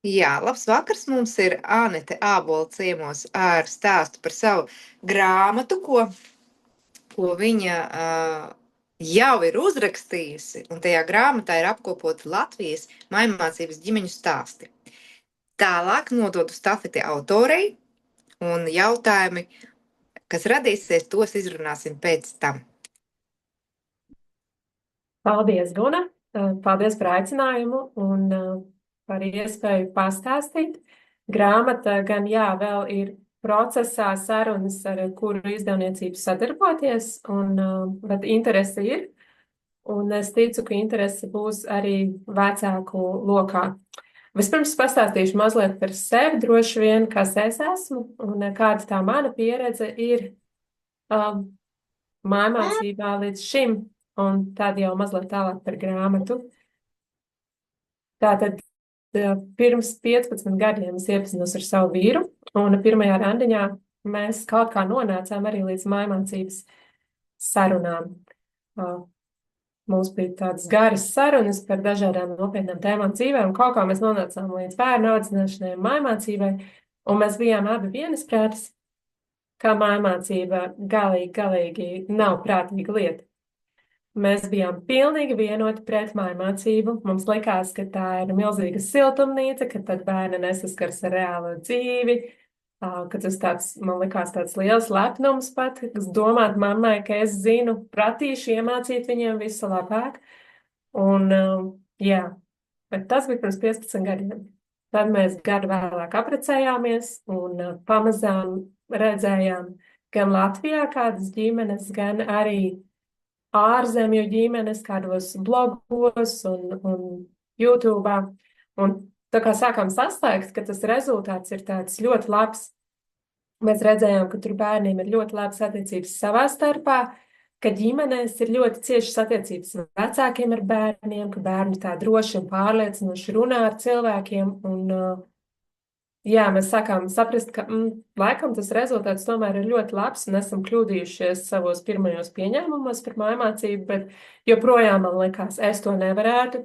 Jā, labs vakars. Mums ir Anete Ābola ciemos ar stāstu par savu grāmatu, ko viņa jau ir uzrakstījusi, un tajā grāmatā ir apkopoti Latvijas mājmācības ģimeņu stāsti. Tālāk nododu stafeti autorei, un jautājumi, kas radīsies, tos izrunāsim pēc tam. Paldies, Guna! Paldies par aicinājumu un par iespēju pastāstīt. Grāmata gan vēl ir procesā sarunas, ar kuru izdevniecību sadarboties, bet interese ir. Un es ticu, ka interese būs arī vecāku lokā. Vispirms pastāstīšu mazliet par sevi, droši vien, kas es esmu un kāda tā mana pieredze ir mājmācībā līdz šim. Un tad jau mazliet tālāk par grāmatu. Tātad pirms 15 gadiem es iepazinos ar savu vīru, un pirmajā randiņā mēs kaut kā nonācām arī līdz mājmācības sarunām. Mums bija tādas garas sarunas par dažādām nopietnām tēmām dzīvē, un kaut kā mēs nonācām līdz bērnu audzināšanai un mājmācībai, un mēs bijām abi vienisprātis, ka mājmācība galīgi nav prātīga lieta. Mēs bijām pilnīgi vienoti pret mājmācību. Mums likās, ka tā ir milzīga siltumnīca, ka tad bērni nesaskars ar reālo dzīvi, ka tas man likās tāds liels lepnums pat, kas domāt mammai, ka es zinu, pratīšu iemācīt viņiem visu labāk. Un, jā, bet tas bija pirms 15 gadiem. Tad mēs gadu vēlāk apprecējāmies un pamazām redzējām gan Latvijā kādas ģimenes, gan arī ārzemju ģimenes, kādos blogos un YouTube. Un tā kā sākām saslēgt, ka tas rezultāts ir tāds ļoti labs. Mēs redzējām, ka tur bērniem ir ļoti labas attiecības savā starpā, ka ģimenēs ir ļoti ciešas attiecības vecākiem ar bērniem, ka bērni tā droši un pārliecinoši runā ar cilvēkiem. Jā, mēs sākām saprast, ka laikam tas rezultāts tomēr ir ļoti labs un esam kļūdījušies savos pirmajos pieņēmumos par mājmācību, bet joprojām man likās, es to nevarētu.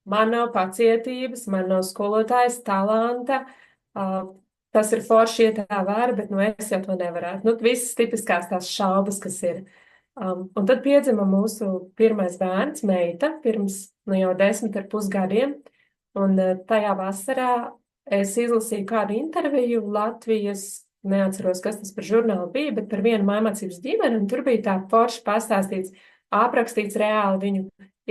Man nav pacietības, man nav skolotājas talanta. Tas ir forši, ja tā var, bet es jau to nevarētu. Visas tipiskās tās šaubas, kas ir. Un tad piedzima mūsu pirmais bērns, meita, pirms jau 10,5 gadiem. Un tajā vasarā es izlasīju kādu interviju Latvijas, neatceros, kas tas par žurnālu bija, bet par vienu mājmācības ģimeni, un tur bija tā forši pastāstīts, aprakstīts reāli viņu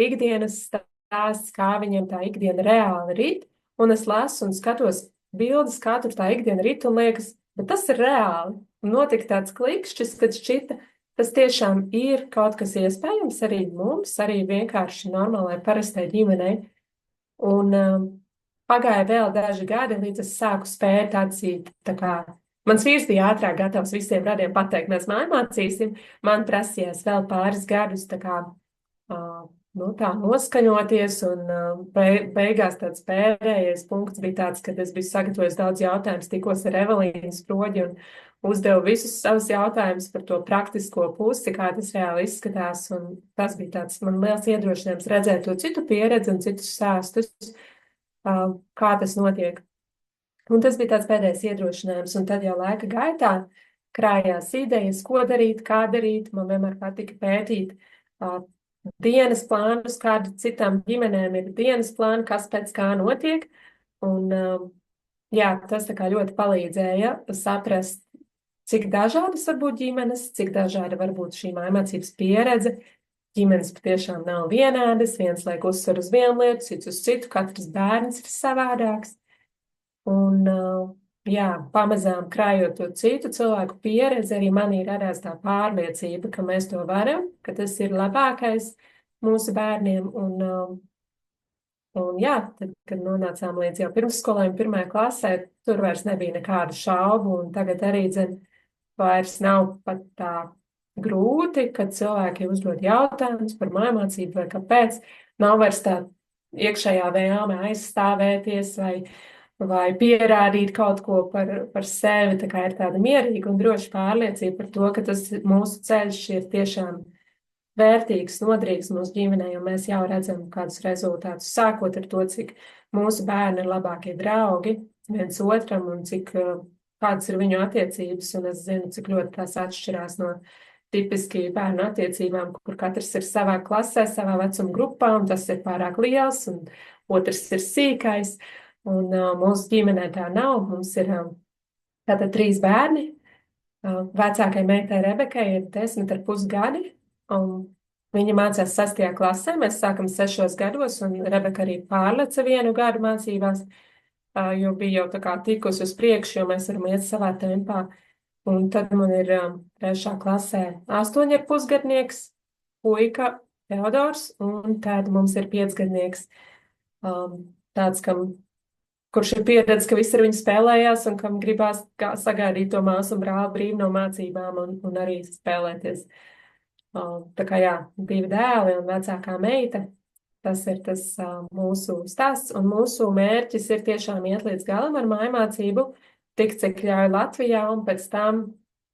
ikdienas stāsts, kā viņiem tā ikdiena reāli rit, un es lasu un skatos bildes, kā tur tā ikdiena rit, un liekas, bet tas ir reāli. Un notika tāds klikšķis, kad šķita, tas tiešām ir kaut kas iespējams arī mums, arī vienkārši normālai parastai ģimenei. Un pagāja vēl daži gadi, līdz es sāku spēt atzīt, tā kā mans vīrs bija ātrāk gatavs visiem radiem pateikt, mēs mājmācīsim, man prasījās vēl pāris gadus tā kā tā noskaņoties, un beigās tāds pēdējais punkts bija tāds, kad es biju sagatavojis daudz jautājumus, tikos ar Evelīnu Sproģi un uzdevu visus savus jautājumus par to praktisko pusi, kā tas reāli izskatās, un tas bija tāds man liels iedrošinājums redzēt to citu pieredzi un citus stāstus, kā tas notiek. Un tas bija tāds pēdējais iedrošinājums, un tad jau laika gaitā krājās idejas, ko darīt, kā darīt. Man vienmēr patika pētīt dienas plānus, kāda citām ģimenēm ir dienas plāni, kas pēc kā notiek. Un jā, tas tā kā ļoti palīdzēja saprast, cik dažādas var būt ģimenes, cik dažāda var būt šī mājmācības pieredze. Ģimenes patiešām nav vienādas, viens liek uzsvaru uz vienu lietu, cits uz citu, katrs bērns ir savādāks. Un, jā, pamazām krājot to citu cilvēku pieredzi, arī manī radās tā pārliecība, ka mēs to varam, ka tas ir labākais mūsu bērniem. Un jā, tad, kad nonācām līdz jau pirmsskolēm, 1. klasē, tur vairs nebija nekādu šaubu, un tagad arī, vairs nav pat tā grūti, kad cilvēki uzdod jautājumus par mājmācību vai kāpēc. Nav vairs tā iekšējā vēlme aizstāvēties vai pierādīt kaut ko par sevi. Tā kā ir tāda mierīga un droša pārliecība par to, ka tas mūsu ceļš ir tiešām vērtīgs, noderīgs mūsu ģimenei, un mēs jau redzam kādus rezultātus, sākot ar to, cik mūsu bērni ir labākie draugi viens otram un cik kādas ir viņu attiecības, un es zinu, cik ļoti tās atšķirās no tipiski bērnu attiecībām, kur katrs ir savā klasē, savā vecuma grupā, un tas ir pārāk liels, un otrs ir sīkais, un mūsu ģimenē tā nav. Mums ir tātad 3 bērni. Vecākai meitai Rebekai ir 10,5 gadi, un viņa mācās 6. klasē. Mēs sākam 6 gados, un Rebeka arī pārleca 1 gadu mācībās, jo bija jau tā kā tikusi uz priekšu, jo mēs varam iet savā tempā. Un tad man ir 3. klasē 8,5 gadnieks, puika Teodors, un tad mums ir 5 gadnieks, tāds, kurš ir pieredzējis, ka visi ar viņu spēlējās un kam gribās sagaidīt to māsu un brāli brīvi no mācībām un arī spēlēties. Tā kā jā, 2 dēli un vecākā meita. Tas ir tas mūsu stāsts, un mūsu mērķis ir tiešām iet līdz galam ar mājmācību, tik cik ļauj Latvijā, un pēc tam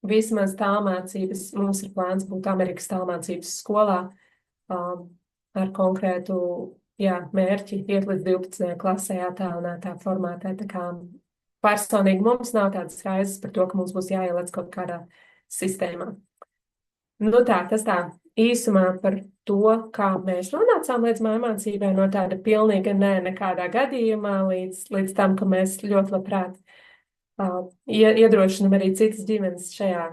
vismaz tālmācības. Mums ir plāns būt Amerikas tālmācības skolā ar konkrētu mērķi iet līdz 12. klasē attālinātā formātā. Tā kā personīgi mums nav tādas raizes par to, ka mums būs jāieliec kaut kādā sistēmā. Nu tā, tas tā īsumā par to, kā mēs nonācām līdz mājmācībai, no tāda pilnīga nekādā gadījumā līdz tam, ka mēs ļoti labprāt iedrošinam arī citas ģimenes šajā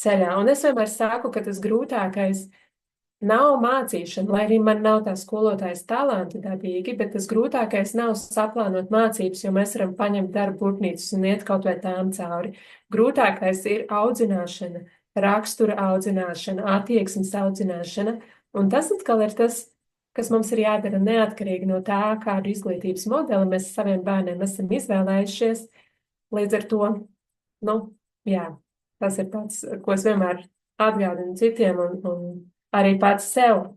ceļā. Un es vienmēr saku, ka tas grūtākais nav mācīšana, lai arī man nav tā skolotājas talanti dabīgi, bet tas grūtākais nav saplānot mācības, jo mēs varam paņemt darbu burtnīcas un iet kaut vai tām cauri. Grūtākais ir audzināšana, rakstura audzināšana, attieksmes audzināšana, un tas atkal ir tas, kas mums ir jādara neatkarīgi no tā, kādu izglītības modeli mēs saviem bērniem esam izvēlējušies. Līdz ar to, tas ir tāds, ko es vienmēr atgādinu citiem un arī pats sev.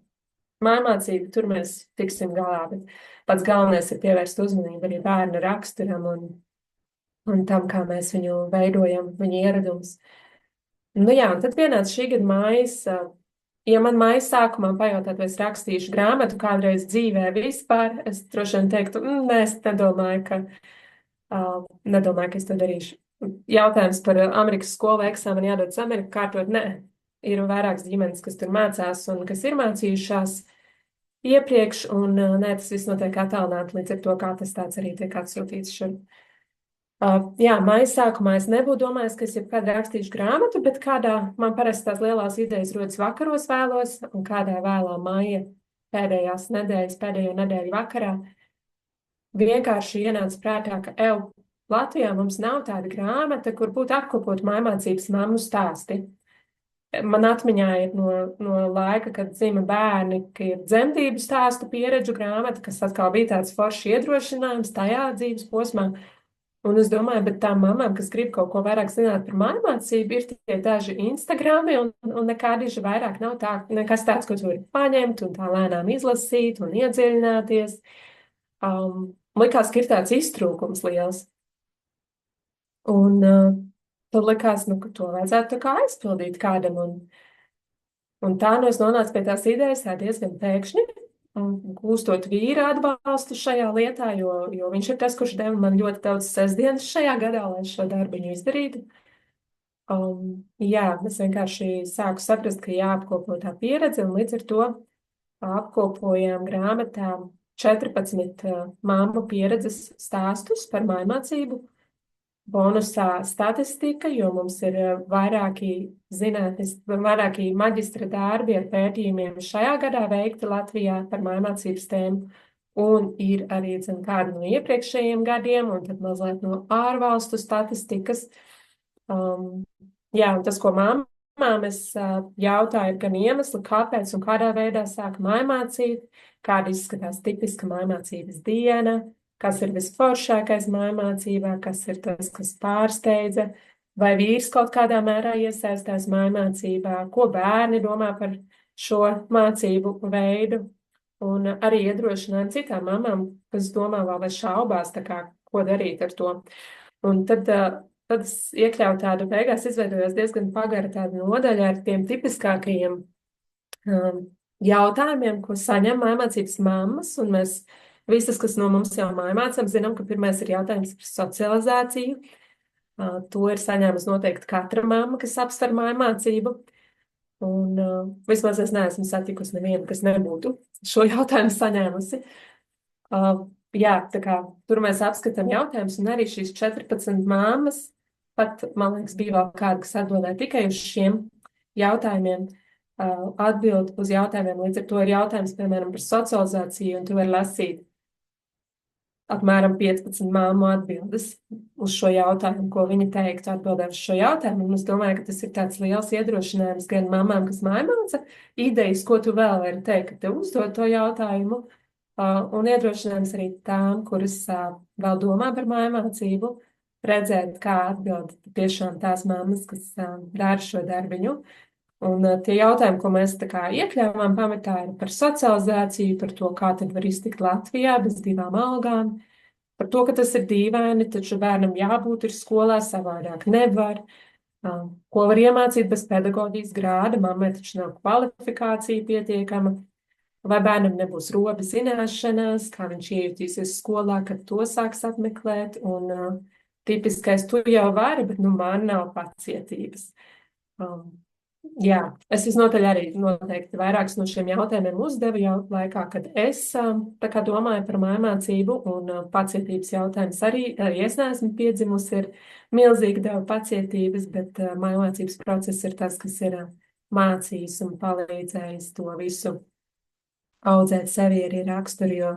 Mājmācība, tur mēs tiksim galā, bet pats galvenais ir pievērst uzmanību arī bērna raksturam un tam, kā mēs viņu veidojam, viņa ieradumus. Un tad pienāca šī gada mājas. Ja man mājas sākumā pajautāt, vai es rakstīšu grāmatu kādreiz dzīvē vispār, es droši vien teiktu, nē, es nedomāju, ka es to darīšu. Jautājums par Amerikas skolu eksāmenu jādodas Ameriku kārtot, nē. Ir vairākas ģimenes, kas tur mācās un kas ir mācījušās iepriekš, un nē, tas viss notiek attālināti, līdz ar to, kā tas tāds arī tiek atsūtīts šur. Maija sākumā es nebūtu domājis, ka es jebkad rakstīšu grāmatu, bet kādā man parasti tās lielās idejas rodas vakaros vēlos, un kādā vēlā maija pēdējo nedēļu vakarā vienkārši ienāca prātā, ka Latvijā mums nav tāda grāmata, kur būtu apkopot mājmācības mammu stāsti. Man atmiņā ir no laika, kad dzima bērni, ka ir dzemdību stāstu pieredžu grāmata, kas atkal bija tāds foršs iedrošinājums tajā dzīves posmā. Un es domāju, bet tām mamām, kas grib kaut ko vairāk zināt par mājmācību, ir tie daži Instagrami, un nekādīši vairāk nav nekas tāds, ko tu vari paņemt un tā lēnām izlasīt un iedziļināties. Likās, ka ir tāds iztrūkums liels. Un tad likās, ka to vajadzētu tā kā aizpildīt kādam. Un tā es nonācu pie tās idejas diezgan pēkšņi. Gūstot vīra atbalstu šajā lietā, jo viņš ir tas, kurš deva man ļoti daudz sestdienas šajā gadā, lai šo darbiņu izdarītu. Es vienkārši sāku saprast, ka jāapkopo tā pieredze, un līdz ar to apkopojām grāmatā 14 mammu pieredzes stāstus par mājmācību. Bonusā statistika, jo mums ir vairāki maģistra darbi ar pētījumiem šajā gadā veikti Latvijā par mājmācības tēmu, un ir arī kādi no iepriekšējiem gadiem, un tad mazliet no ārvalstu statistikas. Un tas, ko mamām es jautāju, gan iemesli, kāpēc un kādā veidā sāk mājmācīt, kāda izskatās tipiska mājmācības diena, kas ir visforšākais mājmācībā, kas ir tas, kas pārsteidza, vai vīrs kaut kādā mērā iesaistās mājmācībā, ko bērni domā par šo mācību veidu, un arī iedrošinājumu citām mamām, kas domā vēl vai šaubās, ko darīt ar to. Un tad es iekļauju tādu, beigās izveidojos diezgan pagara tāda nodaļa ar tiem tipiskākajiem jautājumiem, ko saņem mājmācības mammas, un mēs visas, kas no mums jau mājmācām, zinām, ka pirmais ir jautājums par socializāciju. To ir saņēmusi noteikti katra mamma, kas apsver mājmācību. Un vismaz es neesmu satikusi nevienu, kas nebūtu šo jautājumu saņēmusi. Jā, tā kā tur mēs apskatām jautājumus, un arī šīs 14 māmas, pat, man liekas, bija vēl kāda, kas atbildēja tikai uz šiem jautājumiem, atbild uz jautājumiem. Līdz ar to ir jautājums, piemēram, par socializāciju, un tu vari lasīt apmēram 15 māmu atbildes uz šo jautājumu, ko viņi teiktu atbildē uz šo jautājumu. Un es domāju, ka tas ir tāds liels iedrošinājums gan mamām, kas mājmāca idejas, ko tu vēl vari teikt, ka te uzdod to jautājumu, un iedrošinājums arī tām, kuras vēl domā par mājmācību, redzēt, kā atbild tiešām tās mammas, kas dara šo darbiņu. Un tie jautājumi, ko mēs tā kā iekļāvām pamatā, ir par socializāciju, par to, kā tad var iztikt Latvijā bez 2 algām, par to, ka tas ir dīvaini, taču bērnam jābūt ir skolā, savādāk nevar, ko var iemācīt bez pedagoģijas grāda, mammai taču nav kvalifikācija pietiekama, vai bērnam nebūs robi zināšanās, kā viņš iejutīsies skolā, kad to sāks apmeklēt, un tipiskais tu jau vari, bet man nav pacietības. Jā, es visnotaļ arī noteikti vairākus no šiem jautājumiem uzdevu jau laikā, kad es tā kā domāju par mājmācību, un pacietības jautājums arī es neesmu piedzimusi ar milzīgu devu pacietības, bet mājmācības process ir tas, kas ir mācījis un palīdzējis to visu audzēt sevi arī raksturu, jo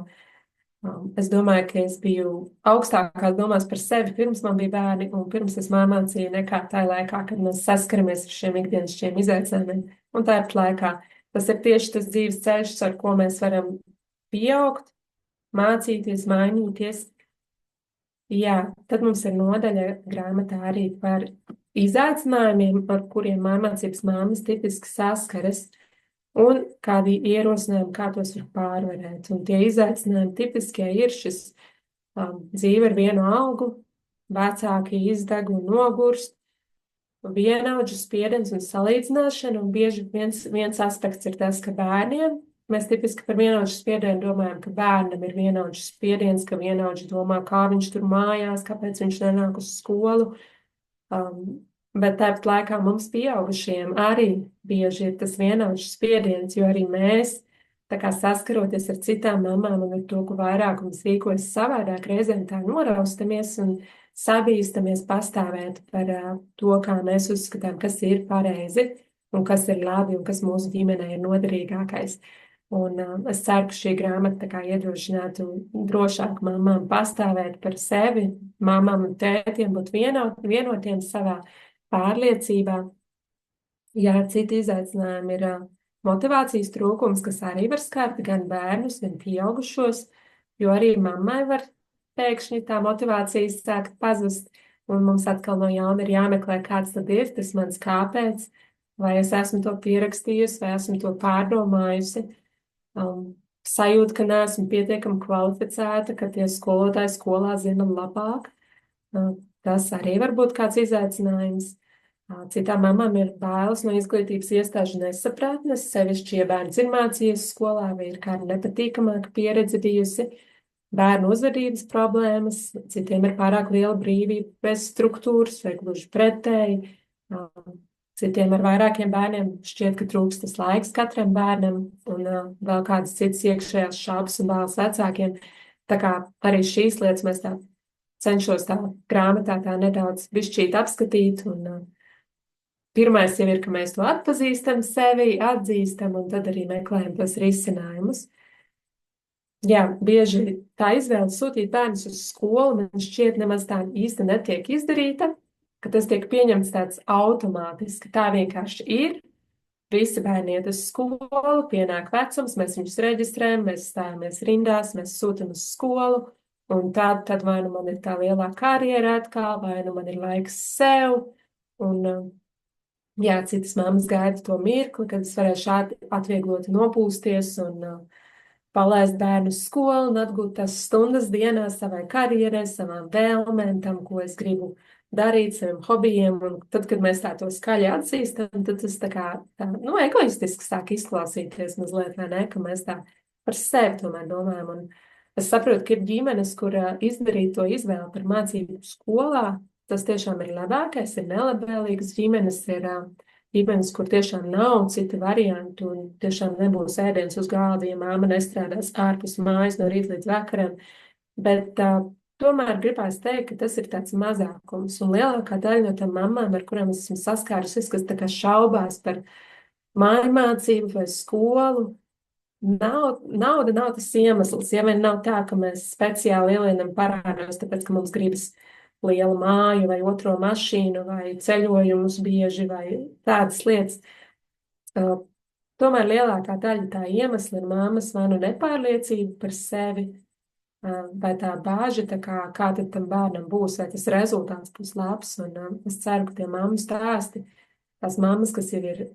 es domāju, ka es biju augstākās domās par sevi pirms man bija bērni un pirms es mācīju nekā tajā laikā, kad mēs saskaramies ar šiem ikdienišķiem izaicinājumiem. Un tāpat laikā tas ir tieši tas dzīves ceļš, ar ko mēs varam pieaugt, mācīties, mainīties. Jā, tad mums ir nodaļa grāmatā arī par izaicinājumiem, ar kuriem mājmācības māmas tipiski saskaras. Un kādi ierosinājumi, kā tos var pārvarēt. Un tie izaicinājumi tipiskie ir šis dzīve ar 1 algu, vecāki izdeg un nogurst, vienaudžu spiediens un salīdzināšana, un bieži viens aspekts ir tas, ka bērniem, mēs tipiski par vienaudžu spiedienu domājam, ka bērnam ir vienaudžu spiediens, ka vienaudži domā, kā viņš tur mājās, kāpēc viņš nenāk uz skolu. Bet tāpat laikā mums pieaugušiem arī bieži ir tas vienaudžu spiediens, jo arī mēs, tā kā saskaroties ar citām mamām un ar to, ka vairākums rīkojas savādāk, reizēm tā noraustamies un sabīstamies pastāvēt par to, kā mēs uzskatām, kas ir pareizi un kas ir labi un kas mūsu ģimenei ir noderīgākais. Un es ceru, ka šī grāmata tā kā iedrošinātu drošāk mamām pastāvēt par sevi, mamām un tētiem būt vienotiem savā pārliecībā. Jā, citi izaicinājumi ir motivācijas trūkums, kas arī var skart gan bērnus, gan pieaugušos, jo arī mammai var pēkšņi tā motivācija sākt pazust, un mums atkal no jauna ir jāmeklē, kāds tad ir tas mans kāpēc, vai es esmu to pierakstījusi, vai esmu to pārdomājusi. Sajūta, ka neesmu pietiekami kvalificēta, ka tie skolotāji skolā zina labāk. Tas arī var būt kāds izaicinājums. Citām mamām ir bailes no izglītības iestāžu nesaprātnes, sevišķi, ja bērns ir mācījies skolā vai ir kāda nepatīkamāka pieredze bijusi, bērnu uzvedības problēmas, citiem ir pārāk liela brīvība bez struktūras vai gluži pretēji. Citiem ar vairākiem bērniem šķiet, ka trūkst tas laiks katram bērnam un vēl kādas citas iekšējās šaubas un bailes vecākiem. Tā kā arī šīs lietas mēs tā cenšos tā grāmatā tā nedaudz bišķīt apskatīt. Un pirmais jau ir, ka mēs to atpazīstam sevi, atzīstam un tad arī meklējam tos risinājumus. Jā, bieži tā izvēle sūtīt bērnus uz skolu man šķiet nemaz tā īsti netiek izdarīta, ka tas tiek pieņemts tāds automātiski. Tā vienkārši ir. Visi bērni iet uz skolu, pienāk vecums, mēs viņus reģistrējam, mēs stājamies rindās, mēs sūtam uz skolu, un tad vai nu man ir tā lielā karjera atkal, vai nu man ir laiks sev, un jā, citas mammas gaida to mirkli, kad es varēšu atviegloti nopūsties un palaist bērnu uz skolu un atgūt tās stundas dienā savai karjerai, savām vēlmēm, tam, ko es gribu darīt saviem hobijiem. Un tad, kad mēs tā to skaļi atzīstam, tad tas nu, egoistiski sāk izklausīties mazliet, vai ne, ka mēs tā par sevi tomēr domājam. Un es saprotu, ka ir ģimenes, kur izdarīt to izvēli par mācību skolā, tas tiešām ir labākais, ir nelabvēlīgas ģimenes, ir ģimenes, kur tiešām nav cita variantu un tiešām nebūs ēdiens uz galda, ja māma nestrādās ārpus mājas no rīta līdz vakaram. Bet tomēr gribās teikt, ka tas ir tāds mazākums. Un lielākā daļa no tām mamām, ar kurām es esmu saskārusies, kas tā kā šaubās par māju mācību vai skolu, nauda nav tas iemesls. Ja vien nav tā, ka mēs speciāli ielienam parādos, tāpēc, ka mums gribas lielu māju vai otro mašīnu vai ceļojumus bieži vai tādas lietas. Tomēr lielākā daļa tā iemesla ir mammas vai nu nepārliecība par sevi, vai tā bāža, kā tad tam bērnam būs, vai tas rezultāts būs labs. Un es ceru, ka tie mammu stāsti, tās mammas, kas jau ir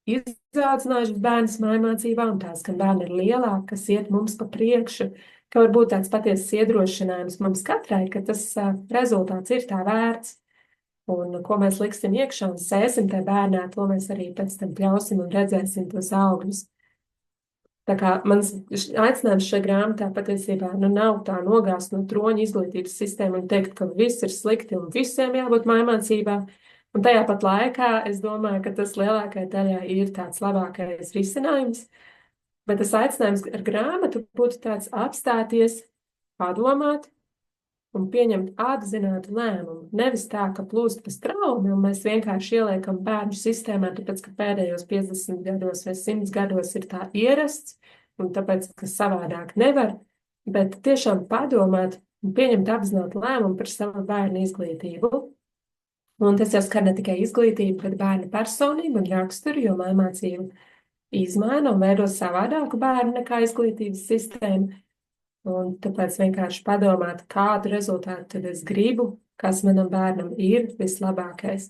izaudzinājušas bērnus mājmācībā, un tās, ka bērni ir lielāki, kas iet mums pa priekšu, ka var būt tāds patiesas iedrošinājums mums katrai, ka tas rezultāts ir tā vērts. Un ko mēs liksim iekšā un sēsim tajā bērnā, to mēs arī pēc tam pļausim un redzēsim tos augļus. Tā kā mans aicinājums šajā grāmatā patiesībā nav tā nogāzt no troņa izglītības sistēma un teikt, ka viss ir slikti un visiem jābūt mājmācībā. Un tajā pat laikā es domāju, ka tas lielākajai daļai ir tāds labākais risinājums. Bet tas aicinājums ar grāmatu būtu tāds apstāties, padomāt un pieņemt apzinātu lēmumu. Nevis tā, ka plūst pa straumi un mēs vienkārši ieliekam bērnu sistēmā, tāpēc, ka pēdējos 50 gados vai 100 gados ir tā ierasts un tāpēc, ka savādāk nevar, bet tiešām padomāt un pieņemt apzinātu lēmumu par savu bērnu izglītību. Un tas jau skar ne tikai izglītību, bet bērnu personību un raksturu, jo mājmācība izmaina un veido savādāku bērnu nekā izglītības sistēma. Un tāpēc vienkārši padomāt, kādu rezultātu tad es gribu, kas manam bērnam ir vislabākais.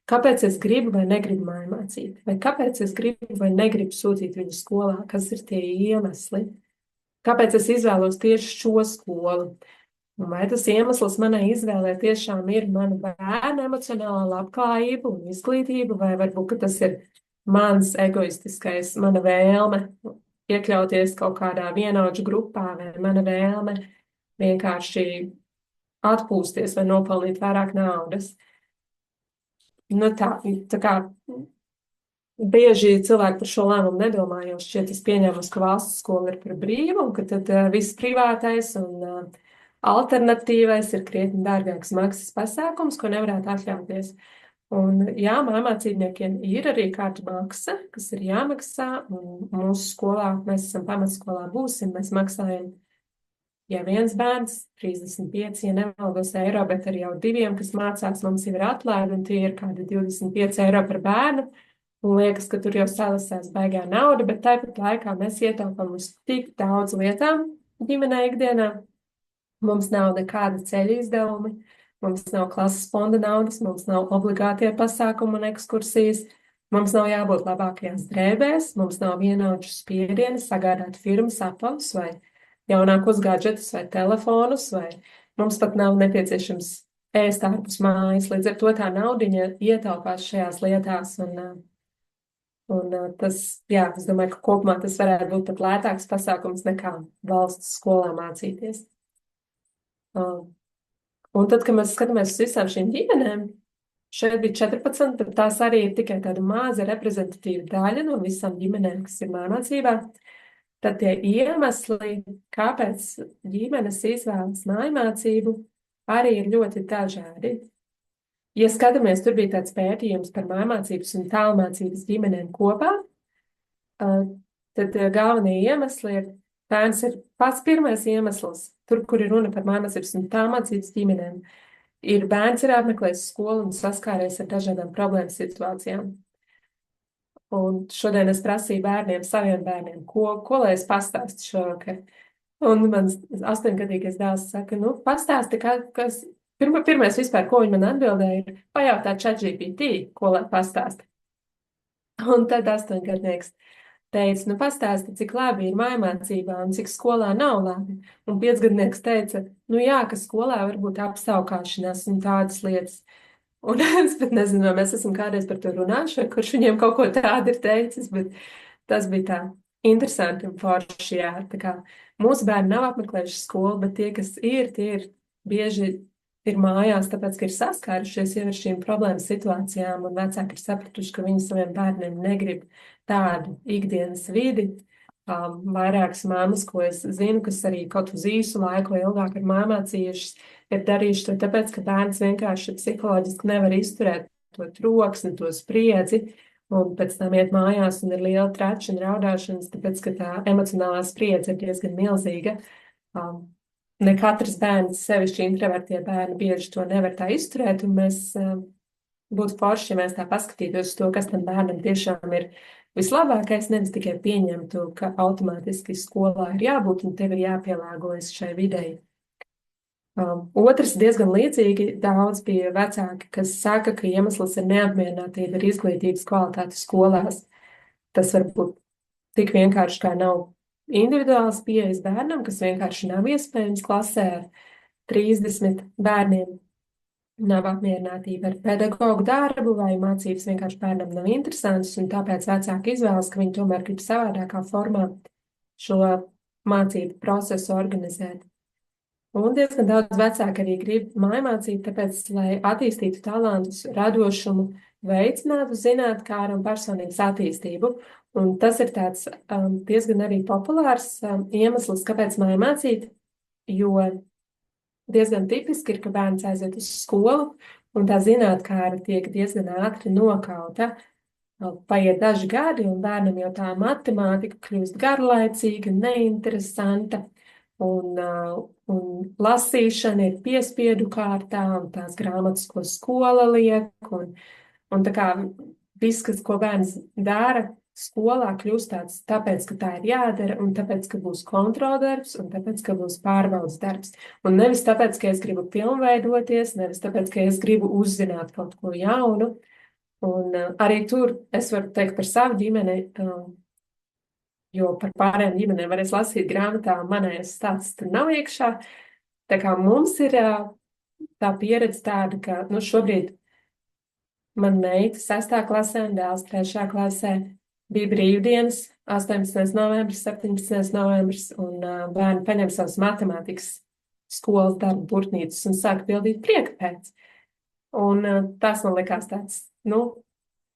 Kāpēc es gribu vai negribu mājmācīt? Vai kāpēc es gribu vai negribu sūtīt viņu skolā? Kas ir tie iemesli? Kāpēc es izvēlos tieši šo skolu? Un vai tas iemesls manai izvēlē tiešām ir mana bērna emocionālā labklājība un izglītība, vai varbūt, ka tas ir mans egoistiskais, mana vēlme iekļauties kaut kādā vienaudžu grupā, vai mana vēlme vienkārši atpūsties vai nopelnīt vairāk naudas. Tā kā bieži cilvēki par šo lēmumu nedomā, jo šķiet es pieņēmu, ka valsts skola ir par brīvu, un ka tad viss privātais un alternatīvais ir krietni dārgāks maksas pasākums, ko nevarētu atļauties. Un jā, mājmācībniekiem ir arī kāda maksa, kas ir jāmaksā, un mūsu skolā, mēs esam pamatskolā būsim, mēs maksājam, ja viens bērns, 35, ja nemaldos eiro, bet arī jau 2, kas mācās, mums jau ir atlaidi, un tie ir kādi 25 eiro par bērnu, un liekas, ka tur jau salasās baigā nauda, bet tāpat laikā mēs ietaupām uz tik daudz lietām ģimenē ikdienā. Mums nav nekāda ceļa izdevumi, mums nav klases fonda naudas, mums nav obligātie pasākumi un ekskursijas, mums nav jābūt labākajās drēbēs, mums nav vienaudžu spiedieni sagādāt firmas apavus vai jaunākos gadžetus vai telefonus, vai mums pat nav nepieciešams ēst ārpus mājas. Līdz ar to tā naudiņa ietaupās šajās lietās. Un tas, jā, es domāju, ka kopumā tas varētu būt pat lētāks pasākums nekā valsts skolā mācīties. Un tad, kad mēs skatāmies uz visām šīm ģimenēm, šeit bija 14, bet tās arī ir tikai tāda maza reprezentatīva daļa no visām ģimenēm, kas ir mājmācībā. Tad tie iemesli, kāpēc ģimenes izvēlas mājmācību, arī ir ļoti dažādi. Ja skatāmies, tur bija tāds pētījums par mājmācības un tālmācības ģimenēm kopā, tad galvenie iemesli ir, bērns ir pats pirmais iemesls, tur, kur ir runa par mājmācības un tālmācības ģimenēm, ir bērns ir apmeklējis skolu un saskāries ar dažādām problēmu situācijām. Un šodien es prasīju saviem bērniem, ko lai es pastāstu šovakar. Un mans 8-gadīgais dēls saka, pastāsti, kas pirmais vispār, ko viņi man atbildēja, ir pajautāt ChatGPT, ko lai pastāsti. Un tad 8-gadnieks teica, pastāsti, cik labi ir mājmācībā un cik skolā nav labi. Un 5-gadnieks teica, jā, ka skolā var būt apsaukāšanās un tādas lietas. Un es pat nezinu, vai mēs esam kādreiz par to runājuši, vai kurš viņiem kaut ko tādu ir teicis, bet tas bija tā interesanti un forši, jā. Tā kā mūsu bērni nav apmeklējuši skolu, bet tie ir bieži ir mājās, tāpēc, ka ir saskārušies jau ar šīm problēmas situācijām, un vecāki ir sapratuši, ka viņi saviem bērniem negrib tādu ikdienas vidi. Vairākas māmas, ko es zinu, kas arī kaut uz īsu laiku vai ilgāk ir mācījušas, ir darījuši to tāpēc, ka bērns vienkārši psiholoģiski nevar izturēt to troksni, to spriedzi, un pēc tam iet mājās un ir liela trača un raudāšanas, tāpēc, ka tā emocionālā spriedze ir diezgan milzīga. Ne katrs bērns, sevišķi introvertie bērni, bieži to nevar tā izturēt, un mēs būtu forši, ja mēs tā paskatītos uz to, kas tam bērnam tiešām ir vislabākais, nevis tikai pieņemtu, ka automātiski skolā ir jābūt un tev ir jāpielāgojas šai videi. Otrs diezgan līdzīgi daudz bija vecāki, kas saka, ka iemesls ir neapmierinātība ar izglītības kvalitāti skolās. Tas var būt tik vienkārši, kā nav individuāls pieejas bērnam, kas vienkārši nav iespējams klasē ar 30 bērniem. Nav apmierinātība ar pedagoģu darbu, vai mācības vienkārši bērnam nav interesantas, un tāpēc vecāki izvēlas, ka viņi tomēr grib savādākā formā šo mācību procesu organizēt. Un diezgan daudz vecāki arī grib mājmācību, tāpēc, lai attīstītu talantus, radošumu, veicinātu zinātnēkāru un personības attīstību. Un tas ir tāds diezgan arī populārs iemesls, kāpēc mājmācīt, jo diezgan tipiski ir, ka bērns aiziet uz skolu, un tā zinātnēkāra tiek diezgan ātri nokauta. Paiet daži gadi, un bērnam jau tā matemātika kļūst garlaicīga, neinteresanta, un lasīšana ir piespiedu kārtā, un tās grāmatas, ko skola liek, un tā kā viss, ko bērns dara, skolā kļūst tāds, tāpēc, ka tā ir jādara, un tāpēc, ka būs kontroldarbs, un tāpēc, ka būs pārbaudas darbs. Un nevis tāpēc, ka es gribu pilnveidoties, nevis tāpēc, ka es gribu uzzināt kaut ko jaunu. Un arī tur es varu teikt par savu ģimeni, jo par pārējām ģimenēm varēs lasīt grāmatā, manējais stāsts tur nav iekšā. Tā kā mums ir tā pieredze tāda, ka šobrīd man meita 6. klasē un dēls 3. klasē. Bija brīvdienas, 18. novembris, 17. novembris, un bērni paņem savus matemātikas skolas darbu burtnīcas un sāk pildīt prieka pēc. Un tas man likās tāds,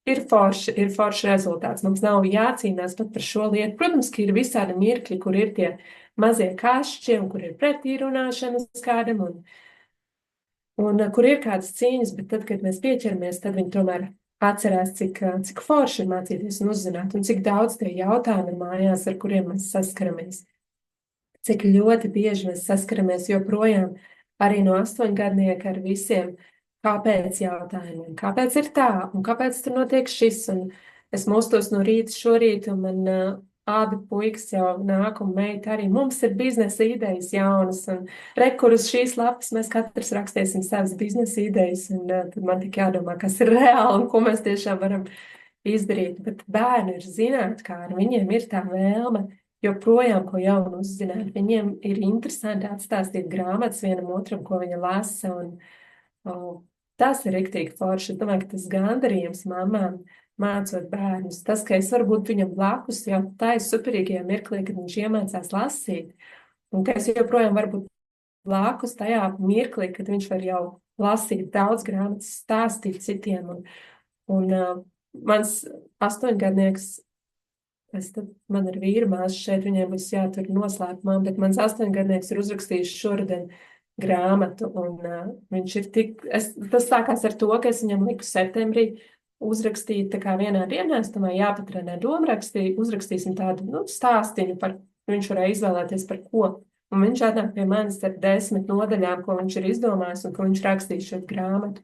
ir forši rezultāts. Mums nav jācīnās pat par šo lietu. Protams, ka ir visādi mirkļi, kur ir tie mazie kašķi, un kur ir pretī runāšanas kādam, un kur ir kādas cīņas, bet tad, kad mēs pieķeramies, tad viņi tomēr atcerās, cik forši ir mācīties un uzzināt, un cik daudz tie jautājumi ir mājās, ar kuriem mēs saskaramies. Cik ļoti bieži mēs saskaramies joprojām arī no 8-gadnieka ar visiem kāpēc jautājumiem. Kāpēc ir tā, un kāpēc tur notiek šis, un es mostos no rīta šorīt, un man abi puikas jau nāk, un meita arī. Mums ir biznesa idejas jaunas, un kur uz šīs lapas mēs katrs rakstīsim savas biznesa idejas, un tad man tik jādomā, kas ir reāli un ko mēs tiešām varam izdarīt. Bet bērni ir zinātnēkāri, viņiem ir tā vēlme joprojām ko jaunu uzzināt. Viņiem ir interesanti atstāstīt grāmatas vienam otram, ko viņa lasa, un tas ir riktīgi forši. Es domāju, ka tas gandarījums mamām mācot bērnus. Tas, ka es varu būt viņam blakus jau tā ir superīgajā mirklī, kad viņš iemācās lasīt, un ka es joprojām varu būt blakus tajā mirklī, kad viņš var jau lasīt daudz grāmatas, stāstīt citiem. Un mans 8-gadnieks, man ir vīra māsa šeit, viņiem būs jātur noslēpumā, bet mans 8-gadnieks ir uzrakstījis šoruden grāmatu, un viņš ir tas sākās ar to, ka es viņam liku septembrī uzrakstīt tā kā vienā dienā, es domāju, jāpatrenē domrakstī, uzrakstīsim tādu stāstiņu, viņš varēja izvēlēties par ko. Un viņš atnāk pie manis ar 10 nodaļām, ko viņš ir izdomājis un ko viņš rakstīs šo grāmatu.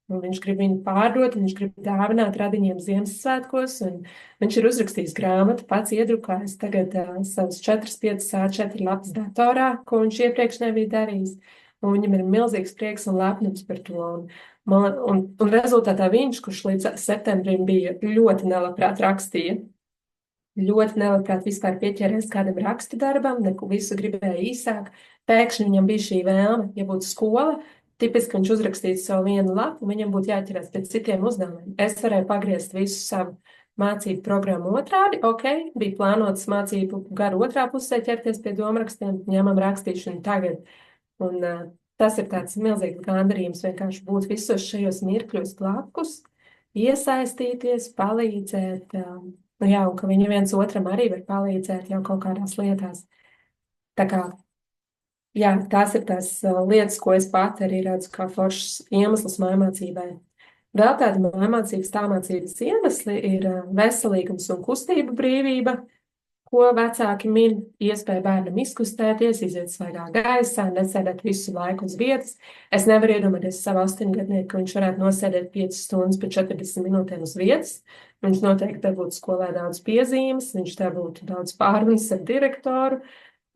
Un viņš grib viņu pārdot, un viņš grib dāvināt radiņiem Ziemassvētkos, un viņš ir uzrakstījis grāmatu, pats iedrukājis tagad savus 4-5 A4 lapas datorā, ko viņš iepriekš nebija darījis. Un viņam ir milzīgs prieks un lepnums par to. Un rezultātā viņš, kurš līdz septembrim bija ļoti nelabprāt rakstīja, ļoti nelabprāt vispār pieķēries kādam rakstu darbam, visu gribēja īsāk, pēkšņi viņam bija šī vēlme, ja būtu skola, tipiski viņš uzrakstītu savu vienu lapu, un viņam būtu jāķerās pēc citiem uzdevumiem. Es varēju pagriezt visu savu mācību programmu otrādi, bija plānotas mācību garu otrā pusē ķerties pie domrakstiem, ņemam rakstīšanu tagad. Un tas ir tāds milzīgs gandarījums vienkārši būt visos šajos mirkļos blakus, iesaistīties, palīdzēt, un ka viņi viens otram arī var palīdzēt jau kaut kādās lietās. Tā kā, tās ir tās lietas, ko es pati arī redzu kā foršs iemesls mājmācībai. Vēl tāda mājmācības, tālmācības iemesli ir veselīgums un kustība brīvība, ko vecāki min, iespēja bērnam izkustēties, iziet svaigā gaisā, nesēdēt visu laiku uz vietas. Es nevaru iedomāties savu 8-gadnieku, ka viņš varētu nosēdēt 5 stundas pēc 40 minūtēm uz vietas. Viņš noteikti te būtu skolē daudz piezīmes, viņš te būtu daudz pārunas ar direktoru.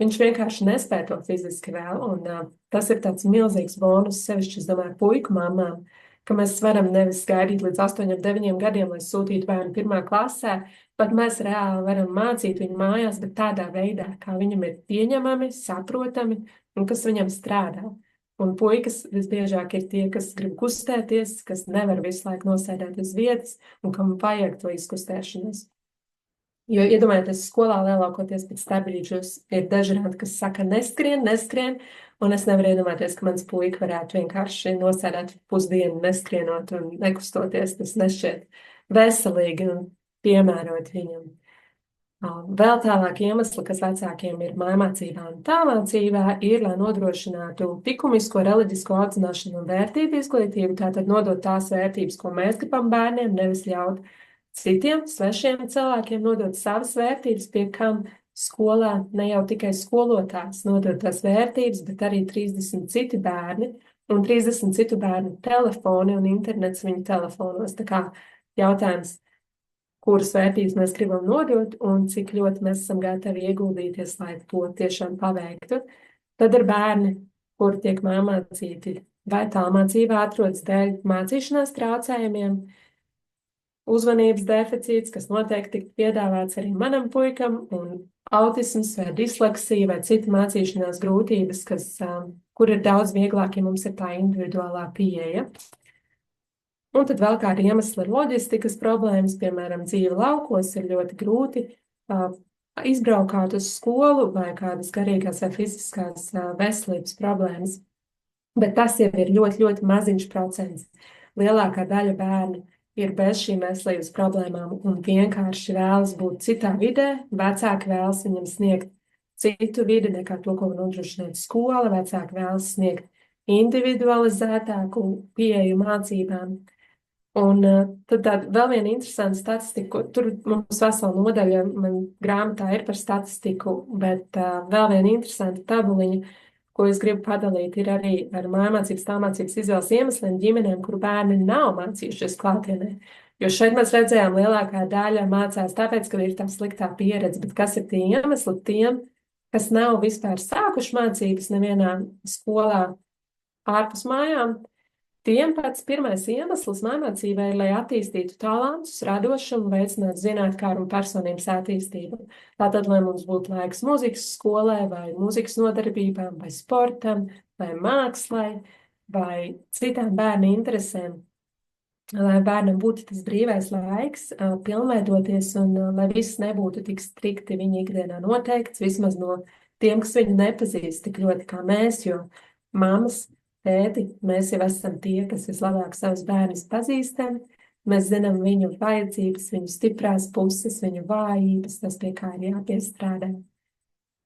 Viņš vienkārši nespēja to fiziski vēl, un tas ir tāds milzīgs bonus sevišķi, es domāju, puiku mamām, ka mēs varam nevis gaidīt līdz 8, 9 gadiem, lai sūtītu bērnu 1. klasē, bet mēs reāli varam mācīt viņu mājās, bet tādā veidā, kā viņam ir pieņemami, saprotami un kas viņam strādā. Un puikas visbiežāk ir tie, kas grib kustēties, kas nevar visu laiku nosēdēt uz vietas un kam vajag to izkustēšanos. Jo, iedomājieties, skolā lielākoties pēc starpbrīdžos ir dažādi, kas saka neskrien, un es nevaru iedomāties, ka mans puika varētu vienkārši nosēdēt pusdienu neskrienot un nekustoties. Tas nešķiet veselīgi un piemērot viņam. Vēl tālāk iemesli, kas vecākiem ir mājmācībā un tālmācībā, ir, lai nodrošinātu likumisko, reliģisko audzināšanu un vērtību izglītību, tātad nodot tās vērtības, ko mēs gribam bērniem, nevis ļaut citiem svešiem cilvēkiem nodot savas vērtības, pie kam skolā ne jau tikai skolotājs nodot tās vērtības, bet arī 30 citi bērni un 30 citu bērnu telefoni un internets viņu telefonos. Tā kā jautājums, kuras vērtības mēs gribam nodot un cik ļoti mēs esam gatavi ieguldīties, lai to tiešām paveiktu. Tad ir bērni, kuri tiek mācīti vai tālmācībā atrodas dēļ mācīšanās traucējumiem, uzmanības deficīts, kas noteikti tika piedāvāts arī manam puikam, un autisms vai disleksija vai citi mācīšanās grūtības, kur ir daudz vieglāk, ja mums ir tā individuālā pieeja. Un tad vēl kādi iemesli ir loģistikas problēmas, piemēram, dzīve laukos ir ļoti grūti izbraukāt uz skolu vai kādas garīgās vai fiziskās veselības problēmas. Bet tas jau ir ļoti, ļoti maziņš procents. Lielākā daļa bērnu ir bez šīm veselības problēmām un vienkārši vēlas būt citā vidē. Vecāki vēlas viņam sniegt citu vidi nekā to, ko nodrošināt skola. Vecāki vēlas sniegt individualizētāku pieeju mācībām. Un tad vēl viena interesanta statistika, tur mums vesela nodaļa, man grāmatā ir par statistiku, bet vēl viena interesanta tabuliņa, ko es gribu padalīt, ir arī ar mājmācības, tālmācības izvēles iemesliem ģimenēm, kuru bērni nav mācījušies klātienē. Jo šeit mēs redzējām, lielākā daļa mācās tāpēc, ka ir tā sliktā pieredze, bet kas ir tie iemesli tiem, kas nav vispār sākuši mācības nevienā skolā ārpus mājām? Tiem pats pirmais iemesls mājmācībai ir, lai attīstītu talantus, radošumu, veicinātu zinātkāru un personības attīstību. Tātad, lai mums būtu laiks mūzikas skolai, vai mūzikas nodarbībām, vai sportam, vai mākslai, vai citām bērnu interesēm, lai bērnam būtu tas brīvais laiks, pilnveidoties, un lai viss nebūtu tik strikti viņa ikdienā noteikts, vismaz no tiem, kas viņu nepazīst tik ļoti kā mēs, jo mammas, tēti, mēs jau esam tie, kas vislabāk savus bērnus pazīstam. Mēs zinām viņu vajadzības, viņu stiprās puses, viņu vājības, tas pie kā ir jāpiestrādā.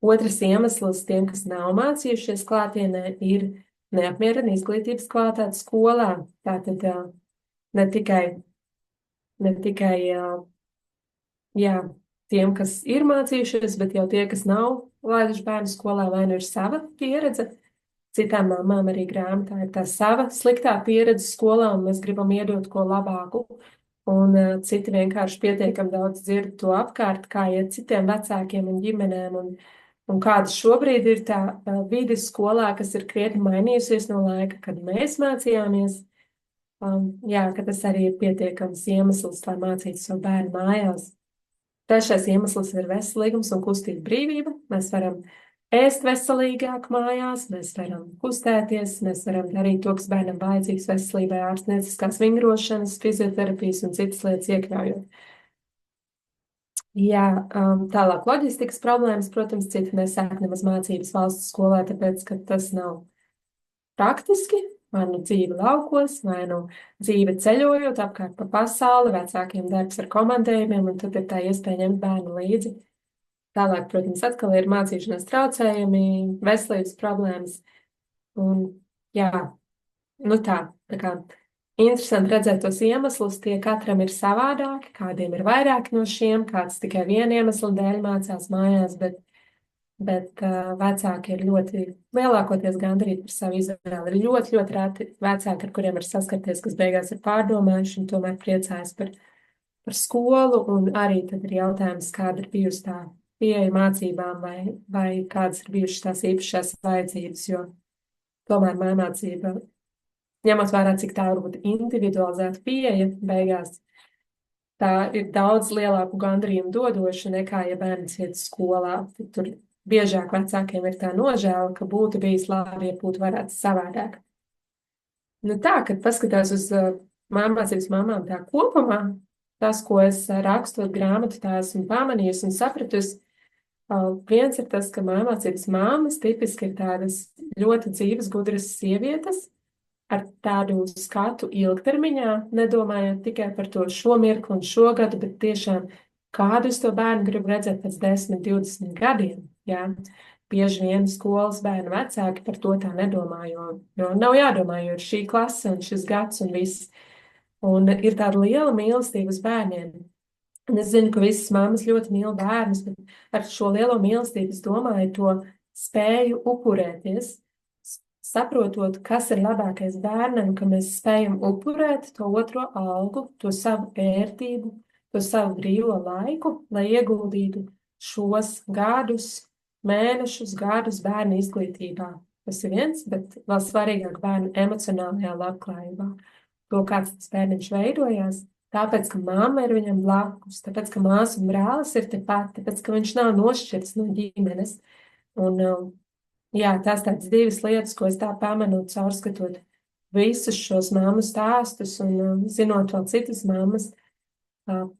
Otrs iemesls tiem, kas nav mācījušies klātienē, ir neapmierina izglītības kvalitāte skolā. Tātad ne tikai tiem, kas ir mācījušies, bet jau tie, kas nav laiduši bērnu skolā, vai nu ir sava pieredze. Citām mamām arī grāmatā ir tā sava sliktā pieredze skolā, un mēs gribam iedot ko labāku. Un citi vienkārši pietiekami daudz dzird to apkārt, kā iet citiem vecākiem un ģimenēm, un kāda šobrīd ir tā vide skolā, kas ir krietni mainījusies no laika, kad mēs mācījāmies. Ka tas arī ir pietiekams iemesls, lai mācītu savu bērnu mājās. Trešais iemesls ir veselīgums un kustība brīvība. Mēs varam ēst veselīgāk mājās, mēs varam kustēties, mēs varam darīt to, kas bērnam vajadzīgs veselībai, ārstnieciskās vingrošanas, fizioterapijas un citas lietas iekļaujot. Jā, tālāk loģistikas problēmas, protams, citi nesāk nemaz mācības valsts skolā, tāpēc, ka tas nav praktiski, vai nu dzīve laukos, vai nu dzīve ceļojot apkārt pa pasauli, vecākiem darbs ar komandējumiem, un tad ir tā iespēja ņemt bērnu līdzi. Tālāk, protams, atkal ir mācīšanās traucējumi, veselības problēmas, un jā, nu tā kā interesanti redzēt tos iemeslus, tie katram ir savādāki, kādiem ir vairāk no šiem, kāds tikai viena iemesla dēļ mācās mājās, bet vecāki ir ļoti lielākoties gandarīti par savu izvēli. Ir ļoti, ļoti reti vecāki, ar kuriem ir saskarties, kas beigās ir pārdomājuši un tomēr priecājas par skolu, un arī tad ir jautājums, kāda ir bijusi tā pieeja mācībām vai kādas ir bijušas tās īpašās vajadzības, jo tomēr mājmācība, ņemot vērā, cik tā var būt individualizēta pieeja beigās, tā ir daudz lielāku gandarījumu dodoša nekā, ja bērns iet skolā. Tur biežāk vecākiem ir tā nožēla, ka būtu bijis labi, ja būtu varētu savādāk. Nu tā, kad paskatās uz mācības mamām tā kopumā, tas, ko es rakstot grāmatu, tā esmu pamanījusi un sapratusi, viens ir tas, ka mācības māmas tipiski ir tādas ļoti dzīves, gudras sievietes, ar tādu skatu ilgtermiņā, nedomājot tikai par to šo mirkli un šo gadu, bet tiešām kādu es to bērnu gribu redzēt pēc 10, 20 gadiem. Jā. Bieži vien skolas bērnu vecāki par to tā nedomā, jo nav jādomā, jo ir šī klase un šis gads un viss. Un ir tāda liela mīlestība uz bērniem. Un es zinu, ka visas mammas ļoti mīl bērnus, bet ar šo lielo mīlestību es domāju to spēju upurēties, saprotot, kas ir labākais bērnam, ka mēs spējam upurēt to otro algu, to savu ērtību, to savu brīvo laiku, lai ieguldītu šos gadus, mēnešus, gadus bērnu izglītībā. Tas ir viens, bet vēl svarīgāk bērnu emocionālajā labklājībā. To, kāds tas bērniņš veidojās, tāpēc, ka mamma ir viņam blakus, tāpēc, ka māsa un brālis ir tepat, tāpēc, ka viņš nav nošķirts no ģimenes. Un jā, tās tādas divas lietas, ko es tā pamanu, caurskatot visus šos mammu stāstus un zinot vēl citas mammas,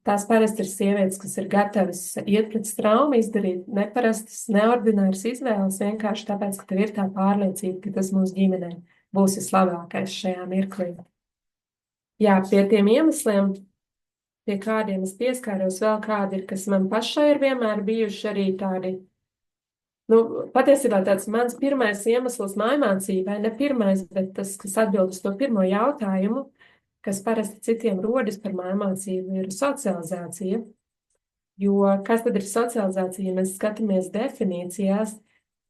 tās parasti ir sievietes, kas ir gatavas iet pret traumu, izdarīt neparastas, neordināras izvēles, vienkārši tāpēc, ka tev ir tā pārliecība, ka tas mūsu ģimenei būs vislabākais šajā mirklī. Jā, pie tiem iemesliem, pie kādiem es pieskāros, vēl kādi ir, kas man pašai ir vienmēr bijuši arī tādi. Patiesībā tāds mans pirmais iemesls mājmācībai, ne pirmais, bet tas, kas atbild uz to pirmo jautājumu, kas parasti citiem rodas par mājmācību, ir socializācija. Jo kas tad ir socializācija? Ja mēs skatāmies definīcijās,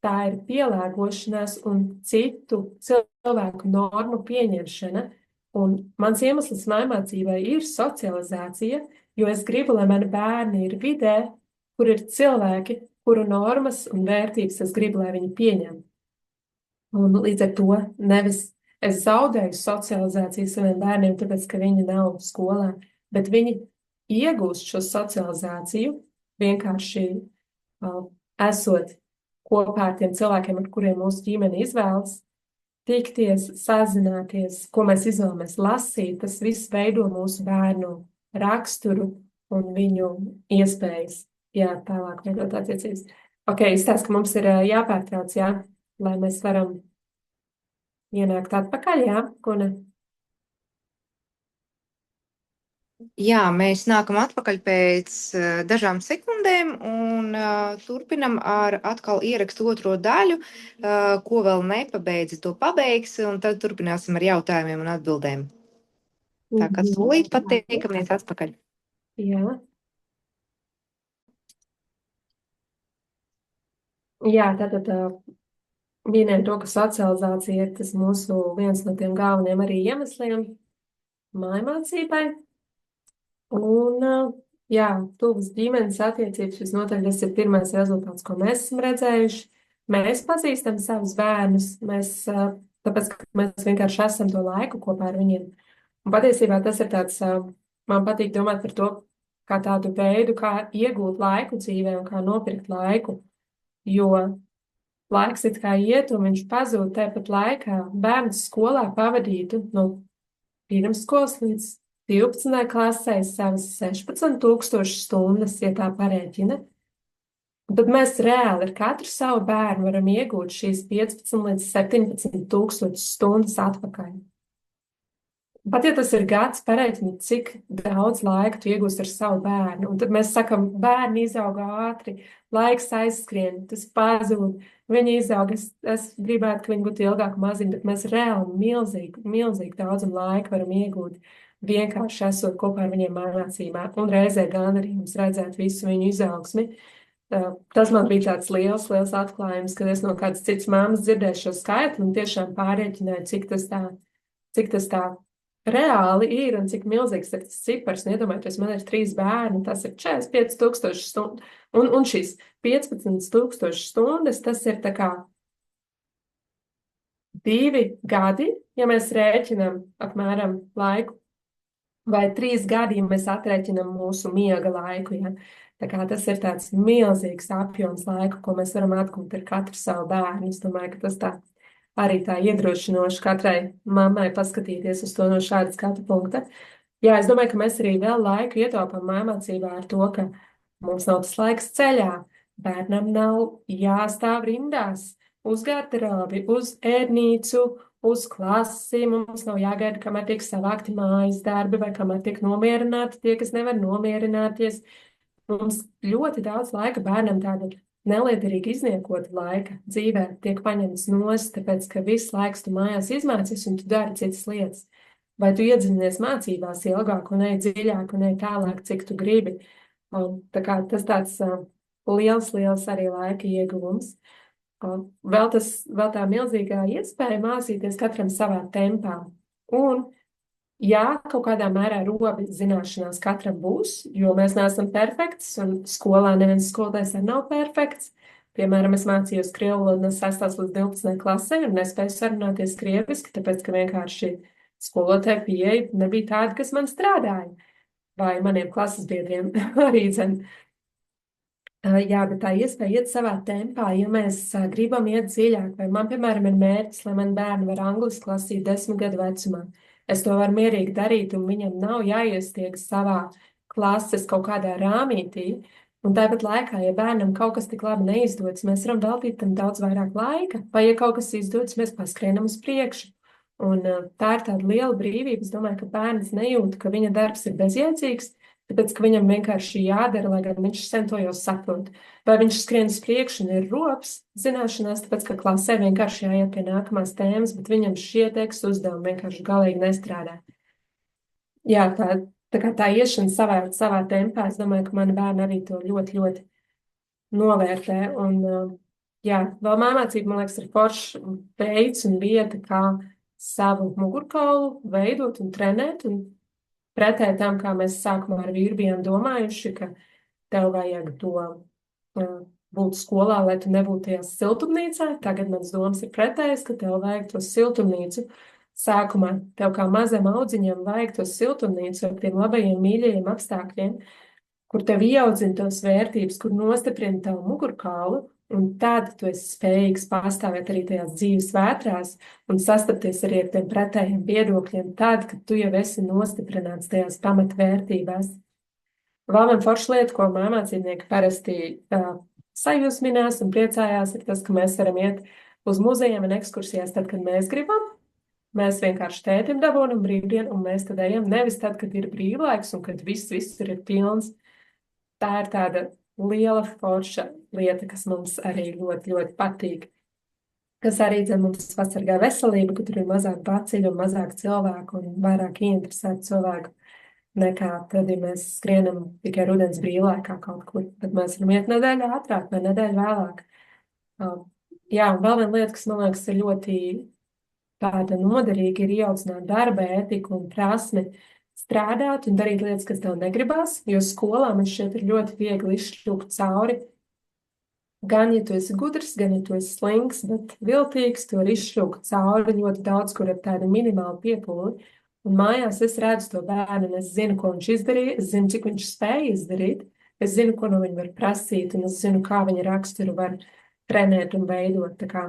tā ir pielāgošanās un citu cilvēku normu pieņemšana. Un mans iemesls mājmācībai ir socializācija, jo es gribu, lai mani bērni ir vidē, kur ir cilvēki, kuru normas un vērtības es gribu, lai viņi pieņem. Un līdz ar to nevis es zaudēju socializāciju saviem bērniem, tāpēc, ka viņi nav skolā, bet viņi iegūst šo socializāciju vienkārši esot kopā ar tiem cilvēkiem, ar kuriem mūsu ģimene izvēlas, tikties, sazināties, ko mēs izvēlamies lasīt, tas viss veido mūsu bērnu raksturu un viņu iespējas. Jā, tālāk veidot attiecības. Ok, izstāst, ka mums ir jāpārtrauc, jā, lai mēs varam ienākt atpakaļ, jā, Guna? Jā, mēs nākam atpakaļ pēc dažām sekundēm un turpinam ar atkal ierakstu otro daļu, ko vēl nepabeidzi, to pabeigs, un tad turpināsim ar jautājumiem un atbildēm. Tā kā tūlīt patiekamies atpakaļ. Jā. Jā, tātad minēju to, ka socializācija ir tas mūsu viens no tiem galvenajiem arī iemesliem mājmācībai. Un, jā, tuvas ģimenes attiecības visnotaļ tas ir pirmais rezultāts, ko mēs esam redzējuši. Mēs pazīstam savus bērnus, tāpēc, ka mēs vienkārši esam to laiku kopā ar viņiem. Un patiesībā tas ir tāds, man patīk domāt par to, kā tādu veidu, kā iegūt laiku dzīvē un kā nopirkt laiku. Jo laiks it kā iet, un viņš pazūd tāpat laikā. Bērns skolā pavadītu no pirmsskolas līdz 12. klasē savas 16,000 stundas, ja tā parēķina. Un tad mēs reāli ar katru savu bērnu varam iegūt šīs 15 līdz 17,000 stundas atpakaļ. Pat ja tas ir gads, pareiķini, cik daudz laika tu iegūsi ar savu bērnu. Un tad mēs sakam, bērni izauga ātri, laiks aizskrien, tas pazūd, viņi izauga. Es gribētu, ka viņi būtu ilgāk maziņi, bet mēs reāli milzīgi daudzumu laika varam iegūt vienkārši esot kopā ar viņiem mācībā. Un reizē gan arī mums redzēt visu viņu izaugsmi. Tas man bija tāds liels atklājums, kad es no kādas citas māmas dzirdēju šo skaitli un tiešām pārrēķināju, cik tas tā reāli ir un cik milzīgs ir tas cipars. Un iedomājieties, man ir 3 bērni, tas ir 45,000 stundu. Un šīs 15,000 stundas, tas ir tā kā 2 gadi, ja mēs rēķinam apmēram laiku, vai 3 gadi, ja mēs atrēķinam mūsu miega laiku. Ja? Tā kā tas ir tāds milzīgs apjoms laika, ko mēs varam atgūt ar katru savu bērnu. Es domāju, ka tas arī tā iedrošinoši katrai mammai paskatīties uz to no šāda skatu punkta. Jā, es domāju, ka mēs arī vēl laiku ietaupām mājmācībā ar to, ka mums nav tas laiks ceļā, bērnam nav jāstāv rindās uz garderobi, uz ēdnīcu, uz klasi, mums nav jāgaida, kamēr tiek savākti mājas darbi vai kamēr tiek nomierināti tie, kas nevar nomierināties. Mums ļoti daudz laika bērnam tāda neliederīgi izniekota laika dzīvē tiek paņemts nost, tāpēc, ka viss laiks tu mājās izmācies un tu dari citas lietas. Vai tu iedziļinies mācībās ilgāk un ej dziļāk un ej tālāk, cik tu gribi. Un, tā kā tas tāds liels arī laika ieguvums. Vēl tā milzīgā iespēja mācīties katram savā tempā. Un jā, kaut kādā mērā robi zināšanās katram būs, jo mēs neesam perfekts, un skolā neviens skolotājs arī nav perfekts. Piemēram, es mācījos krievu valodu no 6. līdz 12. klasē un nespēju sarunāties krieviski, tāpēc, ka vienkārši skolotāja pieeja nebija tāda, kas man strādāja. Vai maniem klases biedriem arī dzen. Jā, bet tā iespēja iet savā tempā, ja mēs gribam iet dziļāk, vai man, piemēram, ir mērķis, lai man bērni var angliski lasīt 10 gadu vecumā. Es to varu mierīgi darīt, un viņam nav jāiestiek savā klases kaut kādā rāmītī. Un tāpat laikā, ja bērnam kaut kas tik labi neizdodas, mēs varam veltīt tam daudz vairāk laika, vai ja kaut kas izdodas, mēs paskrienam uz priekšu. Un tā ir tāda liela brīvība. Es domāju, ka bērns nejūt, ka viņa darbs ir bezjēdzīgs, tāpēc, ka viņam vienkārši jādara, lai gan viņš sen to jau saprot. Vai viņš skrien uz priekšu un ir rops zināšanās, tāpēc, ka klasē vienkārši jāiet pie nākamās tēmas, bet viņam šie tekstu uzdevumi vienkārši galīgi nestrādā. Jā, tā iešana savā tempā, es domāju, ka mani bērni arī to ļoti novērtē. Un, jā, vēl mācība, man liekas, ir foršs veids un vieta, kā savu mugurkaulu veidot un trenēt, un pretēji tam, kā mēs sākumā ar vīru bijām domājuši, ka tev vajag to būt skolā, lai tu nebūtu tajā siltumnīcā. Tagad mans domas ir pretējas, ka tev vajag to siltumnīcu. Sākumā tev kā mazam audziņam vajag to siltumnīcu ar tiem labajiem, mīļajiem apstākļiem, kur tev ieaudzina tos vērtības, kur nostiprina tavu mugurkaulu, un tad tu esi spējīgs pārstāvēt arī tajās dzīves vētrās un sastapties arī ar tiem pretējiem viedokļiem tad, kad tu jau esi nostiprināts tajās pamatvērtībās. Vēl viena forša lieta, ko mācībnieki parasti sajūsminās un priecājās, ir tas, ka mēs varam iet uz muzejiem un ekskursijās tad, kad mēs gribam. Mēs vienkārši tētim dabūnam brīvdienu, un mēs tad ejam nevis tad, kad ir brīvlaiks un kad viss ir pilns. Tā ir tāda liela forša lieta, kas mums arī ļoti patīk. Kas arī mums pasargā veselību, ka tur ir mazāk baciļu un mazāk cilvēku un vairāk ieinteresētu cilvēku nekā tad, ja mēs skrienam tikai rudens brīvlaikā kaut kur. Tad mēs varam iet nedēļu ātrāk vai nedēļu vēlāk. Jā, un vēl viena lieta, kas man liekas ir ļoti tāda noderīga, ir ieaudzināt darba ētiku un prasmi strādāt un darīt lietas, kas tev negribās, jo skolā man šķiet ir ļoti viegli izšķūkt cauri. Gan, ja tu esi gudrs, gan, ja tu esi slinks, bet viltīgs, tu vari izšķūkt cauri ļoti daudz, kur ir tāda minimāla piepūle. Un mājās es redzu to bērnu, un es zinu, ko viņš izdarīja, es zinu, cik viņš spēja izdarīt, es zinu, ko no viņa var prasīt, un es zinu, kā viņa raksturu var trenēt un veidot. Tā kā,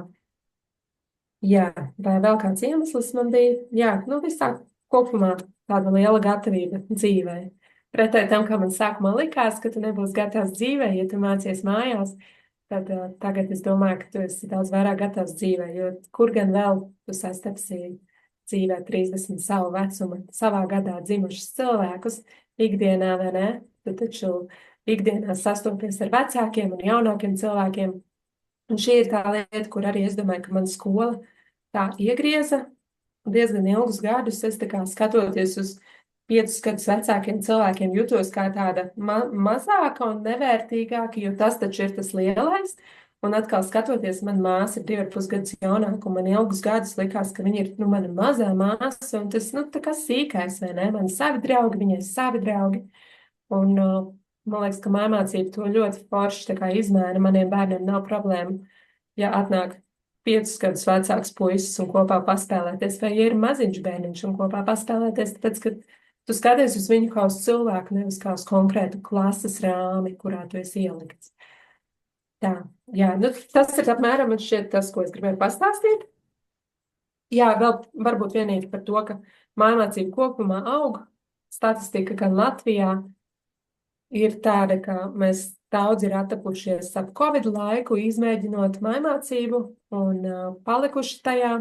jā, vai vēl kāds iemesls man bija? Jā, nu visā kopumā tāda liela gatavība dzīvē. Pretēji tam, kā man sākumā likās, ka tu nebūsi gatavs dzīvē, ja tu mācies mājās, tad tagad es domāju, ka tu esi daudz vairāk gatavs dzīvē, jo kur gan vēl tu sastapsi dzīvē 30 savu vecumu, savā gadā dzimušus cilvēkus ikdienā, vai ne? Tu taču ikdienā sastopies ar vecākiem un jaunākiem cilvēkiem. Un šī ir tā lieta, kur arī es domāju, ka mana skola tā iegrieza diezgan ilgus gadus. Es tā kā skatoties uz 5 gadus vecākiem cilvēkiem, jutos kā tāda mazāka un nevērtīgāka, jo tas taču ir tas lielais. Un atkal skatoties, man māsa ir 2,5 gadus jaunāka, un man ilgus gadus likās, ka viņa ir mana mazā māsa, un tas, tā kā sīkais, vai ne? Man savi draugi, viņai savi draugi. Un man liekas, ka mājmācība to ļoti forši tā kā izmēra. Maniem bērniem nav problēma, ja atnāk 5 gadus vecāks puisis un kopā paspēlēties, vai ja ir maziņš bērniņš un kopā paspēlēties, tāpēc, ka tu skaties uz viņu kā uz cilvēku, nevis kā uz konkrētu klases rāmi, kurā tu esi ielikts. Tā, jā, tas ir apmēram man šķiet tas, ko es gribēju pastāstīt. Jā, vēl varbūt vienīgi par to, ka mājmācība kopumā aug. Statistika gan Latvijā ir tāda, ka mēs daudz ir atapušies ap Covid laiku, izmēģinot mājmācību un palikuši tajā.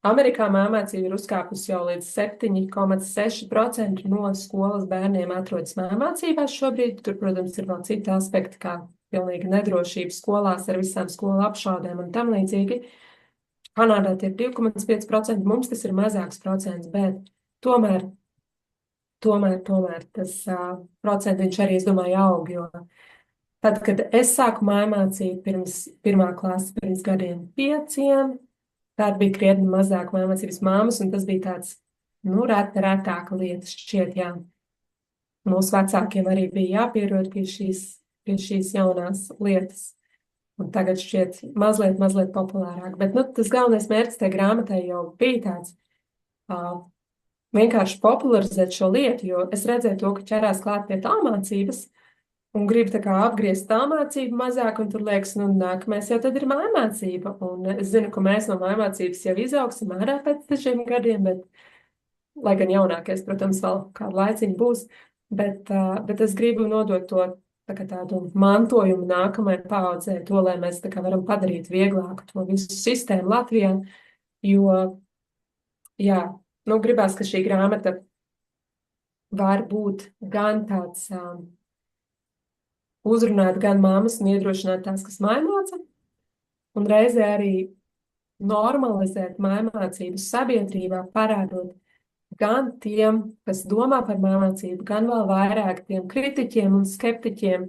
Amerikā mājmācība ir uzkāpusi jau līdz 7,6% no skolas bērniem atrodas mājmācībās šobrīd. Tur, protams, ir vēl citi aspekti, kā pilnīga nedrošība skolās ar visām skolu apšaudēm un tam līdzīgi. Kanādā tie ir 2,5%, mums tas ir mazāks procents, bet tomēr tas procentiņš arī, es domāju, aug, jo tad, kad es sāku mājmācību pirms 1. klases, pirms gadiem 5, tad bija krietni mazāk mājmācības māmas, un tas bija tāds, retāka lieta šķiet, jā. Mūsu vecākiem arī bija jāpierod pie šīs jaunās lietas. Un tagad šķiet mazliet populārāk. Bet, tas galvenais mērķis tajā grāmatai jau bija tāds, vienkārši popularizēt šo lietu, jo es redzēju to, ka ķerās klāt pie tālmācības un grib tā kā apgriezt tālmācību mazāk, un tur liekas, nākamais jau tad ir mājmācība. Un es zinu, ka mēs no mājmācības jau izaugsim ārā pēc dažiem gadiem, bet, lai gan jaunākais, protams, vēl kādu laiciņu būs, bet es gribu nodot to tādu mantojumu nākamajai paaudzē, to, lai mēs tā kā varam padarīt vieglāku to visu sistēmu Latvijā, jo, jā, gribās, ka šī grāmata var būt gan tāds uzrunāt gan māmas un iedrošināt tās, kas mājmāca, un reizē arī normalizēt mājmācību sabiedrībā, parādot gan tiem, kas domā par mājmācību, gan vēl vairāk tiem kritiķiem un skeptiķiem,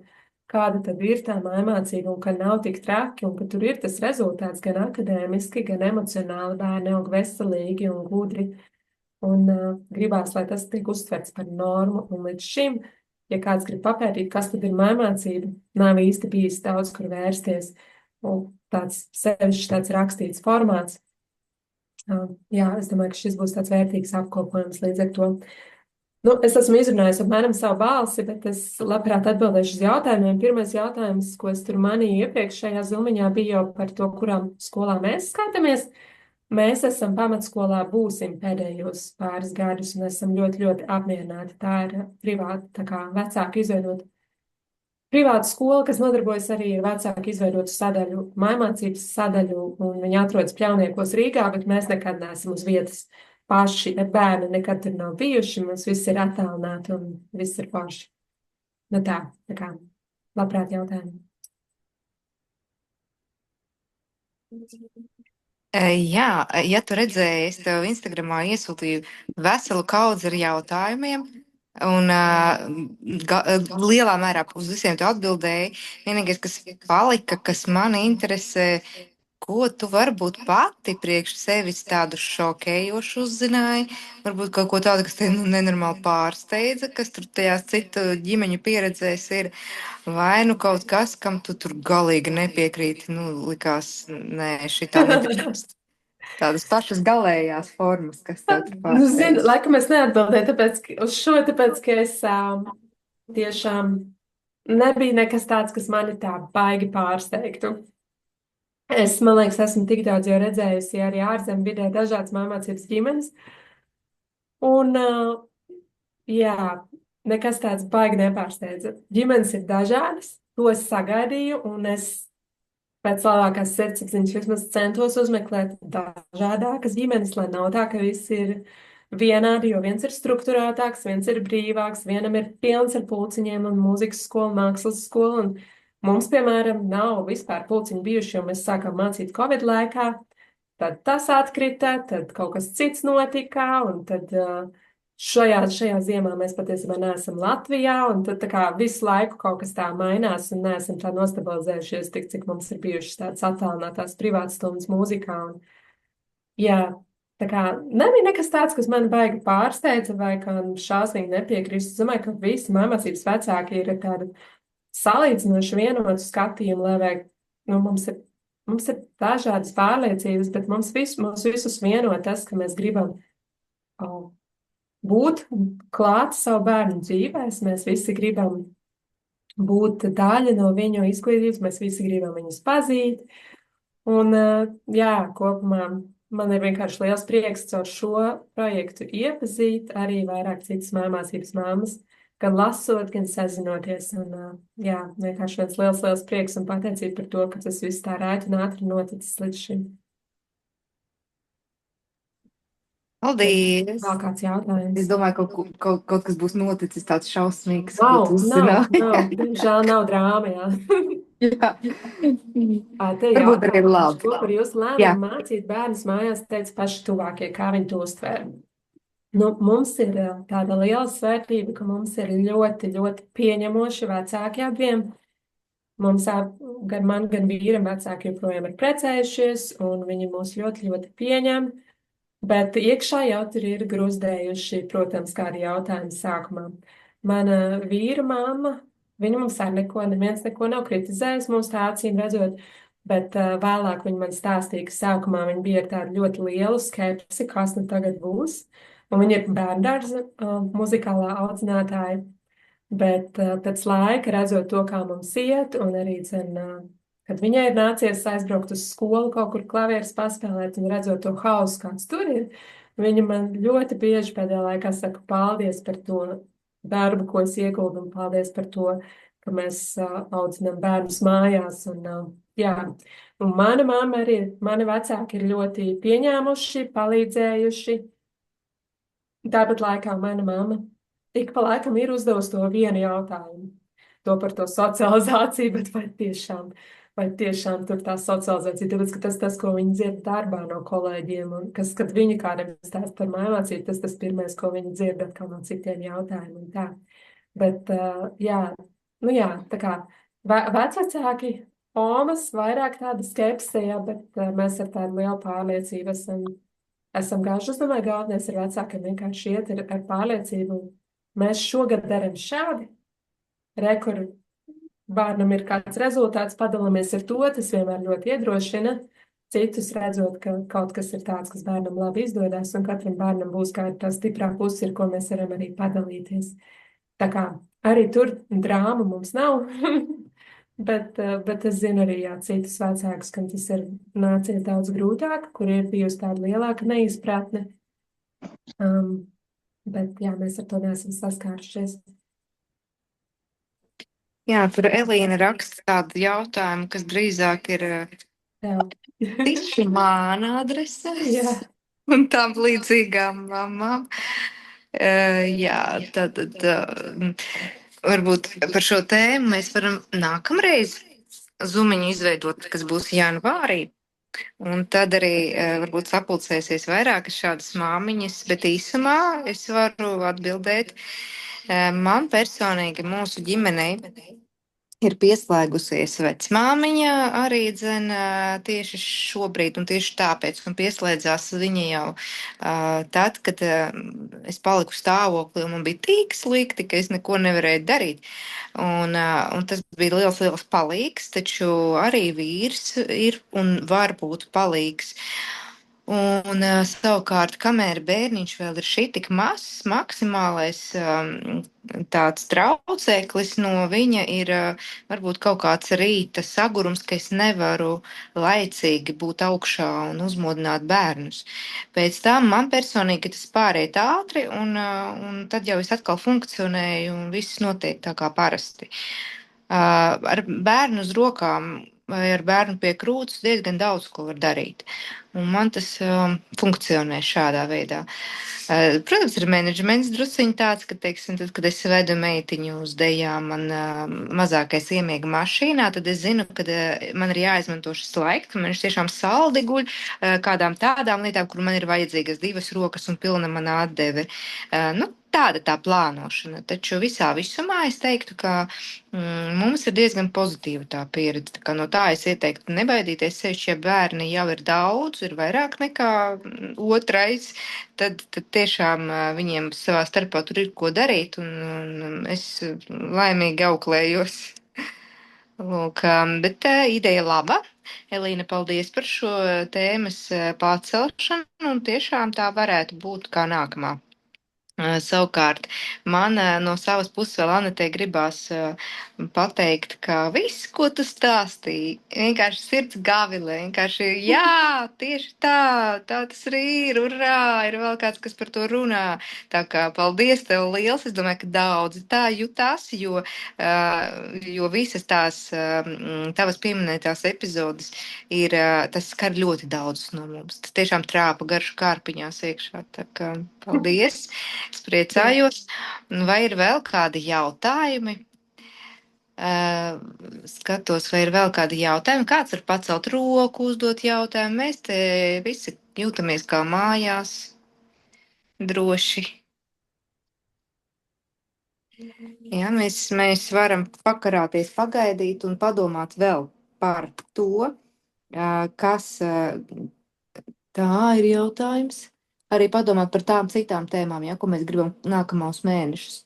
kāda tad ir tā mājmācība un ka nav tik traki un ka tur ir tas rezultāts gan akadēmiski, gan emocionāli, bērni aug veselīgi un gudri. Un gribās, lai tas tiek uztverts par normu. Un līdz šim, ja kāds grib papētīt, kas tad ir mājmācība, nav īsti bijis daudz, kur vērsties. Un sevišķi tāds rakstīts formāts. Jā, es domāju, ka šis būs tāds vērtīgs apkopojums līdz ar to. Es esmu izrunājis apmēram savu balsi, bet es labprāt atbildēšu uz jautājumiem. Pirmais jautājums, ko es tur manīju iepriekšējā zilmiņā, bija jau par to, kurām skolām mēs skatāmies. Mēs esam pamatskolā, būsim pēdējos pāris gadus un esam ļoti, ļoti apmierināti. Tā ir privāta, tā kā vecāku izveidota privāta skola, kas nodarbojas arī ar vecāku izveidotu sadaļu, mājmācības sadaļu, un viņi atrodas Pļauniekos Rīgā, bet mēs nekad neesam uz vietas paši, bērni nekad tur nav bijuši, mums viss ir attālināti un viss ir paši. Tā kā, labprāt jautājumi. Jā, ja tu redzēji, es tev Instagramā iesūtīju veselu kaudzi ar jautājumiem, un lielā mērā uz visiem tu atbildēji. Vienīgais, kas palika, kas mani interesē, ko tu varbūt pati priekš sevis tādu šokējošu uzzināji, varbūt kaut ko tādu, kas te nenormāli pārsteidza, kas tur tajās citu ģimeņu pieredzēs ir, vai kaut kas, kam tu tur galīgi nepiekrīti, likās, nē, šitā nedrīkst. Tādas pašas galējās formas, kas tev tur pārsteidz. Zinu, laikam es neatbildēju tāpēc, ka es tiešām nebija nekas tāds, kas mani tā baigi pārsteigtu. Man liekas, esmu tik daudz jau redzējusi arī ārzemju vidē dažādas māmācības ģimenes. Un, jā, nekas tāds baigi nepārsteidza. Ģimenes ir dažādas, to es sagaidīju, un es pēc labākās sirdsapziņas vismaz centos uzmeklēt dažādākas ģimenes, lai nav tā, ka visi ir vienādi, jo viens ir strukturētāks, viens ir brīvāks, vienam ir pilns ar pulciņiem un mūzikas skolu, mākslas skolu, un mums, piemēram, nav vispār pulciņi bijuši, jo mēs sākām mācīt Covid laikā, tad tas atkrita, tad kaut kas cits notika, un tad šajā ziemā mēs patiesībā neesam Latvijā, un tad tā kā visu laiku kaut kas tā mainās, un neesam tā nostabilizējušies tik, cik mums ir bijušas tādas attālinātās privātstundas mūzikā. Un, jā, tā kā nebija nekas tāds, kas man baigi pārsteidza vai kā šausmīgi nepiekrist. Es domāju, ka visi māmācības vecāki ir tādi salīdzinoši vienotu skatījumu, lai vajag, nu, mums ir dažādas pārliecības, bet mums visus vieno tas, ka mēs gribam būt klāt savu bērnu dzīvēs. Mēs visi gribam būt daļa no viņu izglītības, mēs visi gribam viņus pazīt. Un, jā, kopumā man ir vienkārši liels prieks caur šo projektu iepazīt arī vairāk citas māmācības māmas, gan lasot, gan sazinoties. Un, jā, vienkārši viens liels prieks un pateicība par to, ka tas viss tā rēķi un ātri noticis līdz šim. Paldies! Vēl kāds jautājums? Es domāju, kaut kas būs noticis tāds šausmīgs, ko Nav, tu uzzināji. diemžēl nav drāma, jā. Jā. Te Varbūt arī jautājums, labi. ko par jūsu Jā. lēmumu mācīt bērnus mājās teica paši tuvākie, kā viņi to uztvēra? Nu, mums ir tāda liela svētība, ka mums ir ļoti pieņemoši vecāki abiem. Mums gan man, gan vīram vecāki joprojām ir precējušies, un viņi mūs ļoti pieņem. Bet iekšā jau tur ir gruzdējuši, protams, kādi jautājumi sākumā. Mana vīra mamma, viņa mums ar neviens neko nav kritizējis, mums tā acīm redzot, bet vēlāk viņa man stāstīja, ka sākumā viņa bija ar tādu ļoti lielu skepsi, kas nu tagad būs. Un viņa ir bērndārza muzikālā audzinātāja, bet pēc laika, redzot to, kā mums iet, un arī, kad viņai ir nācies aizbraukt uz skolu, kaut kur klavierus paspēlēt un redzot to hausu, kāds tur ir, viņa man ļoti bieži pēdējā laikā saka paldies par to darbu, ko es ieguldu, un paldies par to, ka mēs audzinām bērnus mājās. Un, jā, un mana mamma arī, mani vecāki ir ļoti pieņēmuši, palīdzējuši. Tāpat laikā mana mamma ik pa laikam ir uzdevusi to vienu jautājumu, to par to socializāciju, bet vai tiešām tur tā socializācija, tāpēc, ka tas, ko viņi dzird darbā no kolēģiem, un kad viņi kādam stāst par mājmācību, tas pirmais, ko viņi dzird atkal no citiem jautājumiem un tā. Bet, jā, nu jā, tā kā vecvecāki, omas vairāk tāda skepse, jā, bet mēs ar tādu lielu pārliecību esam gājuši. Es domāju, galvenais ir vecākiem vienkārši iet ar pārliecību. Mēs šogad darām šādi, kur bērnam ir kāds rezultāts, padalāmies ar to, tas vienmēr ļoti iedrošina. Citus redzot, ka kaut kas ir tāds, kas bērnam labi izdodas, un katram bērnam būs kāda tā stiprā puse, ar ko mēs varam arī padalīties. Tā kā arī tur drāma mums nav, bet es zinu arī citus vecākus, kam tas ir nācies daudz grūtāk, kur ir bijusi tāda lielāka neizpratne. Bet jā, mēs ar to neesam saskārušies. Jā, tur Elīna raksta tādu jautājumu, kas drīzāk ir tieši mana adrese un tām līdzīgām mamām. Jā, tad varbūt par šo tēmu mēs varam nākamreiz zumiņu izveidot, kas būs janvārī. Un tad arī varbūt sapulcēsies vairākas šādas māmiņas, bet īsumā es varu atbildēt. Man personīgi mūsu ģimenei ir pieslēgusies vecmāmiņa arī tieši šobrīd, un tieši tāpēc, un pieslēdzās viņa jau tad, kad es paliku stāvoklī, un man bija tik slikti, ka es neko nevarēju darīt. Un tas bija liels palīgs, taču arī vīrs ir un var būt palīgs. Un savukārt, kamēr bērniņš vēl ir šī tik mazs, maksimālais tāds traucēklis no viņa ir varbūt kaut kāds rīta sagurums, ka es nevaru laicīgi būt augšā un uzmodināt bērnus. Pēc tam man personīgi tas pāriet ātri, un tad jau es atkal funkcionēju un viss notiek tā kā parasti. Ar bērnu uz rokām vai ar bērnu pie krūts diezgan daudz ko var darīt. Un man tas funkcionē šādā veidā. Protams, ir menedžments drusciņš tāds, ka, teiksim, tad, kad es vedu meitiņu uz dejām, man mazākais iemiega mašīnā, tad es zinu, ka man ir jāizmanto šis laiks, ka man viņš tiešām saldi guļ kādām tādām lietām, kur man ir vajadzīgas divas rokas un pilna mana atdeve. Nu, tāda tā plānošana. Taču visā visumā es teiktu, ka mums ir diezgan pozitīva tā pieredze. Tā kā no tā es ieteiktu nebaidīties, sevišķi, ja bērni jau ir daudz, ir vairāk nekā otrais, tad tiešām viņiem savā starpā tur ir ko darīt, un es laimīgi auklējos. Lūk, bet ideja laba. Elīna, paldies par šo tēmas pārcelšanu, un tiešām tā varētu būt kā nākamā. Savukārt, man no savas puses vēl Anetē gribās pateikt, ka viss, ko tu stāstīji, vienkārši sirds gavilē, vienkārši jā, tieši tā, tā tas arī ir, urā, ir vēl kāds, kas par to runā. Tā kā paldies tev liels, es domāju, ka daudzi tā jutās, jo visas tās tavas pieminētās epizodes ir, tas skar ļoti daudzus no mums. Tas tiešām trāpa garšu kārpiņās iekšā, tā kā paldies. Es priecājos. Vai ir vēl kādi jautājumi? Skatos, vai ir vēl kādi jautājumi. Kāds var pacelt roku, uzdot jautājumu? Mēs te visi jūtamies kā mājās, droši. Jā, mēs varam pakarāties, pagaidīt un padomāt vēl par to, kas tā ir jautājums. Arī padomāt par tām citām tēmām, ja, ko mēs gribam nākamos mēnešus.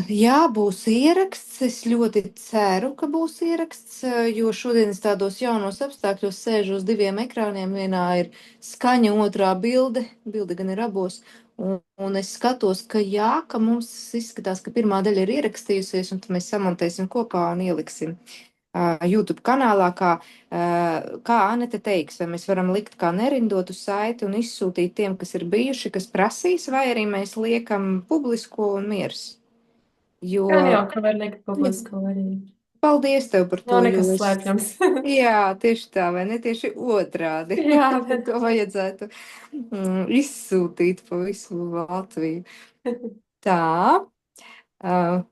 Jā, būs ieraksts. Es ļoti ceru, ka būs ieraksts, jo šodien es tādos jaunos apstākļos sēžu uz diviem ekrāniem. Vienā ir skaņa, otrā bilde. Bilde gan ir abos. Un es skatos, ka jā, ka mums izskatās, ka pirmā daļa ir ierakstījusies, un tad mēs samontēsim kopā un ieliksim YouTube kanālā, kā Anete teiks, vai mēs varam likt kā nerindotu saiti un izsūtīt tiem, kas ir bijuši, kas prasīs, vai arī mēs liekam publisko un miers. Jo Gan jau, ka var likt publisko arī. paldies tev par to, Nav jo nekas es. slēpjams. Jā, tieši tā, vai ne tieši otrādi. Jā, bet. To vajadzētu izsūtīt pa visu Latviju. Tā. Uh,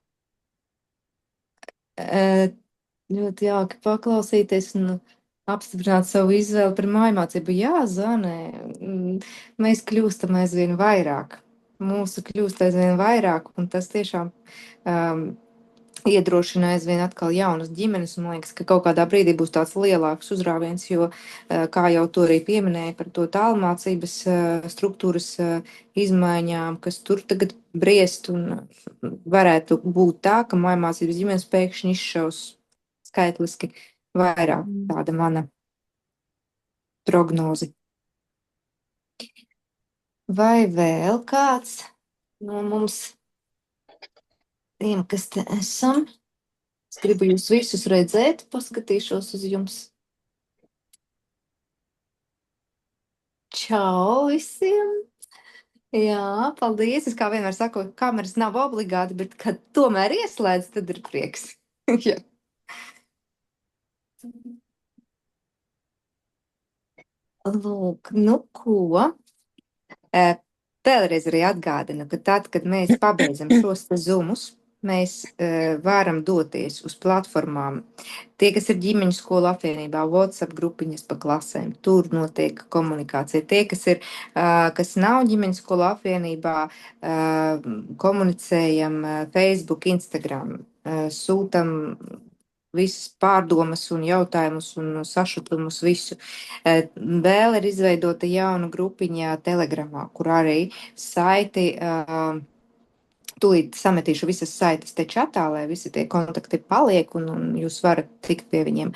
ļoti jauki paklausīties un apstiprināt savu izvēli par mājmācību. Jā, Zanē, mēs kļūstam aizvien vairāk. Mūsu kļūst aizvien vairāk, un tas tiešām iedrošina aizvien atkal jaunas ģimenes, un man liekas, ka kaut kādā brīdī būs tāds lielāks uzrāviens, jo, kā jau to arī pieminēja par to tālmācības struktūras izmaiņām, kas tur tagad briest, un varētu būt tā, ka mājmācības ģimenes pēkšņi izšaus skaitliski vairāk. Tāda mana prognoze. Vai vēl kāds no mums tiem, kas te esam? Es gribu jūs visus redzēt, paskatīšos uz jums. Čau visiem! Jā, paldies! Es kā vienmēr saku, kameras nav obligāti, bet kad tomēr ieslēdz, tad ir prieks. Jā. Lūk, nu ko? Vēlreiz arī atgādinu, ka tad, kad mēs pabeidzam šos zoomus, mēs varam doties uz platformām. Tie, kas ir ģimeņu skolu apvienībā, WhatsApp grupiņas pa klasēm, tur notiek komunikācija. Tie, kas nav ģimeņu skolu apvienībā, komunicējam Facebook, Instagram, sūtam visas pārdomas un jautājumus un sašutumus visu. Vēl ir izveidota jauna grupiņa Telegramā, kur arī saiti Tūlīt sametīšu visas saites te čatā, lai visi tie kontakti paliek un jūs varat tikt pie viņiem.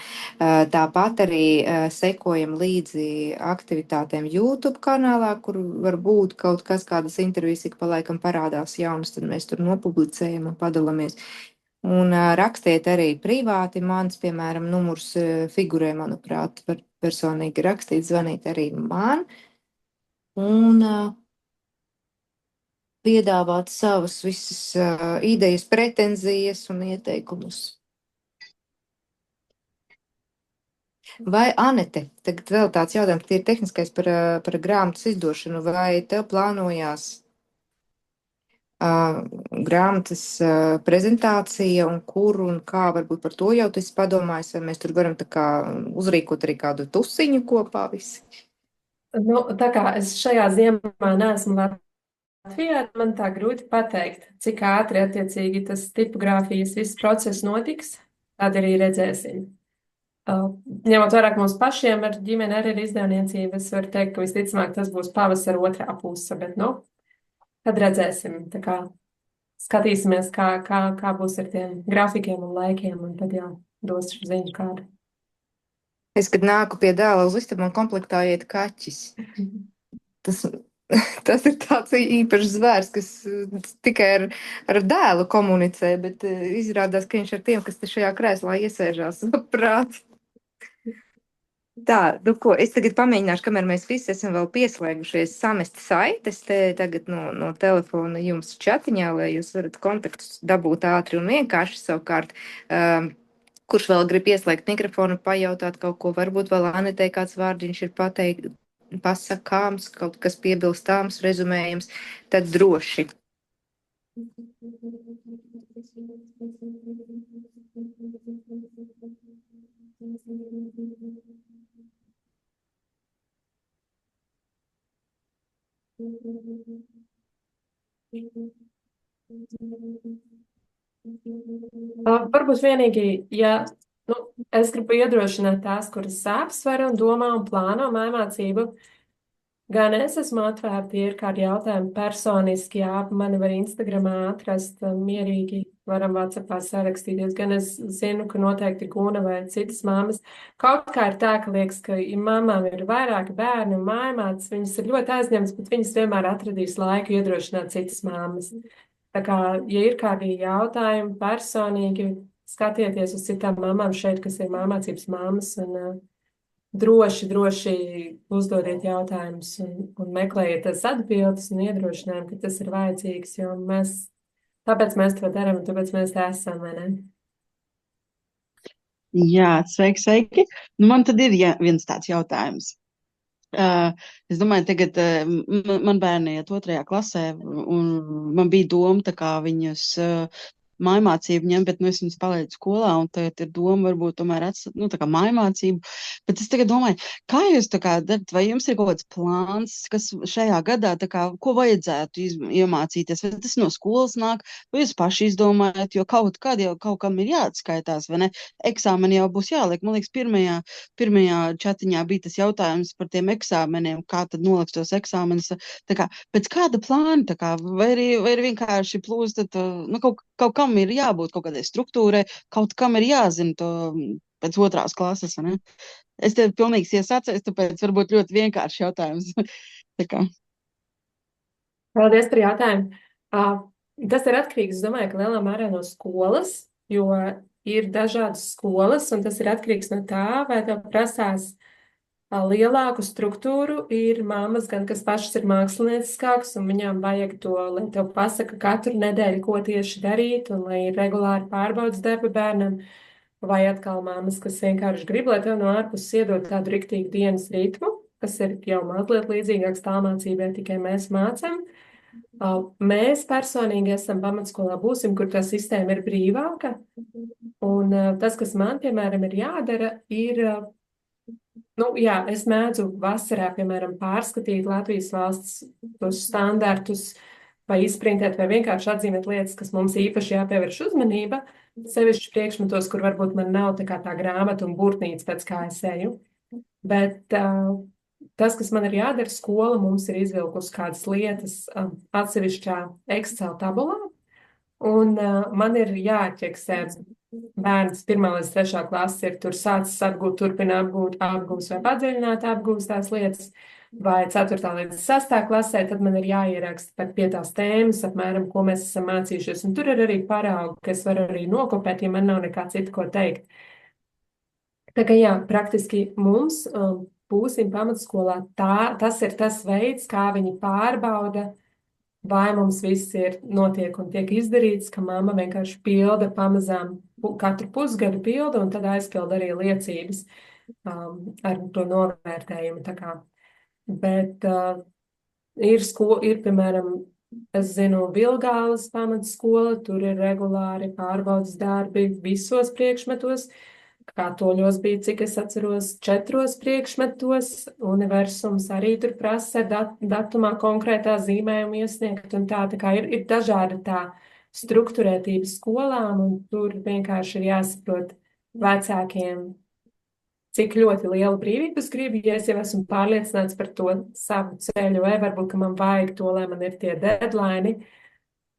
Tāpat arī sekojam līdzi aktivitātēm YouTube kanālā, kur var būt kaut kas, kādas intervijas ik pa laikam parādās jaunas, tad mēs tur nopublicējam un padalāmies. Un rakstiet arī privāti. Mans, piemēram, numurs figurē, manuprāt, var personīgi rakstīt, zvanīt arī man. Un piedāvāt savas visas idejas, pretenzijas un ieteikumus. Vai, Anete, tagad vēl tāds jautājums, tie ir tehniskais par grāmatas izdošanu, vai tev plānojās grāmatas prezentācija un kur un kā, varbūt par to jau tu esi padomājis, vai mēs tur varam tā kā uzrīkot arī kādu tusiņu kopā visi? Nu, tā kā es šajā ziemā neesmu Latvijā, man tā grūti pateikt, cik ātri attiecīgi tas tipogrāfijas viss process notiks, tad arī redzēsim. Ņemot vērā, ka mums pašiem ar ģimeni arī ir izdevniecība, es varu teikt, ka visticamāk tas būs pavasara otrā puse, bet, nu, tad redzēsim. Tā kā skatīsimies, kā būs ar tiem grafikiem un laikiem, un tad jau došu ziņu kādu. Es, kad nāku pie dēla uz istabu, man komplektā iet kaķis. Tas ir tāds īpašs zvērs, kas tikai ar dēlu komunicē, bet izrādās, ka viņš ar tiem, kas te šajā krēslā iesēžās, prāt. Tā, nu ko, es tagad pamēģināšu, kamēr mēs visi esam vēl pieslēgušies, samest saites te tagad no telefona jums čatiņā, lai jūs varat kontaktus dabūt ātri un vienkārši savukārt. Kurš vēl grib ieslēgt mikrofonu, pajautāt kaut ko, varbūt vēl Anetei kāds vārdiņš ir pasakāms, kaut kas piebilstāms, rezumējams, tad droši. Varbūt vienīgi, ja es gribu iedrošināt tās, kuras sāp sver un domā un plāno mājmācību, gan es esmu atvērta, ja ir kādi jautājumi personiski, jā, mani var Instagramā atrast mierīgi, varam WhatsAppā sarakstīties, gan es zinu, ka noteikti Guna vai citas māmas. Kaut kā ir tā, ka liekas, ka ja mamām ir vairāki bērni un mājmātes, viņas ir ļoti aizņemtas, bet viņas vienmēr atradīs laiku iedrošināt citas māmas. Tā kā, ja ir kādi jautājumi personīgi, skatieties uz citām mamām šeit, kas ir māmācības māmas, un droši uzdodiet jautājumus un meklējiet tās atbildes un iedrošinājumu, ka tas ir vajadzīgs, jo tāpēc mēs to darām un tāpēc mēs tā esam, vai ne? Jā, sveiki. Nu, man tad ir viens tāds jautājums. Es domāju, tagad man bērni iet 2. klasē, un man bija doma tā kā viņus mājmācību ņem, bet es viņus palaidu skolā, un tagad ir doma varbūt tomēr atstāt, tā kā mājmācību. Bet es tagad domāju, kā jūs tā kā darat, vai jums ir kaut kāds plāns, kas šajā gadā, tā kā, ko vajadzētu iemācīties, vai tas no skolas nāk, vai jūs paši izdomājat, jo kaut kam ir jāatskaitās, vai ne? Eksāmeni jau būs jāliek. Man liekas, pirmajā čatiņā bija tas jautājums par tiem eksāmeniem, kā tad noliks tos eksāmenus, tā kā, pēc kāda plāna, tā kā, vai arī vienkārši plūstat, kaut kam ir jābūt kaut kādai struktūrai, kaut kam ir jāzina to pēc 2. klases, ne? Es te pilnīgs iesācējs, tāpēc varbūt ļoti vienkārši jautājums. Paldies par jautājumu. Tas ir atkarīgs, es domāju, ka lielā mērā no skolas, jo ir dažādas skolas, un tas ir atkarīgs no tā, vai tev prasās lielāku struktūru. Ir māmas gan, kas pašas ir mākslinieckākas, un viņām vajag to, lai tev pasaka katru nedēļu, ko tieši darīt, un lai ir regulāri pārbaudas darba bērnam, vai atkal māmas, kas vienkārši grib, lai tev no ārpuses iedod tādu riktīgu dienas ritmu, kas ir jau mazliet līdzīgāks tālmācībai, tikai mēs mācam. Mēs personīgi esam pamatskolā būsim, kur tā sistēma ir brīvāka, un tas, kas man, piemēram, ir jādara, ir es mēdzu vasarā, piemēram, pārskatīt Latvijas valsts tos standartus, vai izprintēt, vai vienkārši atzīmēt lietas, kas mums īpaši jāpievērš uzmanība, sevišķi priekšmetos, kur varbūt man nav tā grāmata un burtnīca, pēc kā es eju. Bet tas, kas man ir jādara, skola mums ir izvilkusi kādas lietas atsevišķā Excel tabulā, Un man ir jāķeksē bērns 1. līdz 3. klases ir tur sācis apgūt, turpina apgūst vai padziļināt apgūst tās lietas, vai 4. līdz 6. klasē, tad man ir jāieraksta par 5 tēmas, apmēram, ko mēs esam mācījušies. Un tur ir arī paraugi, kas var arī nokopēt, ja man nav nekā cita, ko teikt. Tā kā jā, praktiski mums būsim pamatskolā, tas ir tas veids, kā viņi pārbauda, vai mums viss ir notiek un tiek izdarīts, ka mamma vienkārši pilda pamazām, katru pusgadu pilda un tad aizpilda arī liecības ar to novērtējumu. Tā kā. Bet ir, piemēram, es zinu, Vilgāles pamatskola, tur ir regulāri pārbaudas darbi visos priekšmetos. Katoļos bija, cik es atceros, 4 priekšmetos. Universums arī tur prasa datumā konkrētā zīmējuma iesniegt. Un tā kā ir dažāda tā strukturētība skolām, un tur vienkārši ir jāsaprot vecākiem, cik ļoti liela brīvība es gribu, ja es jau esmu pārliecināts par to savu ceļu, vai varbūt, ka man vajag to, lai man ir tie deadline,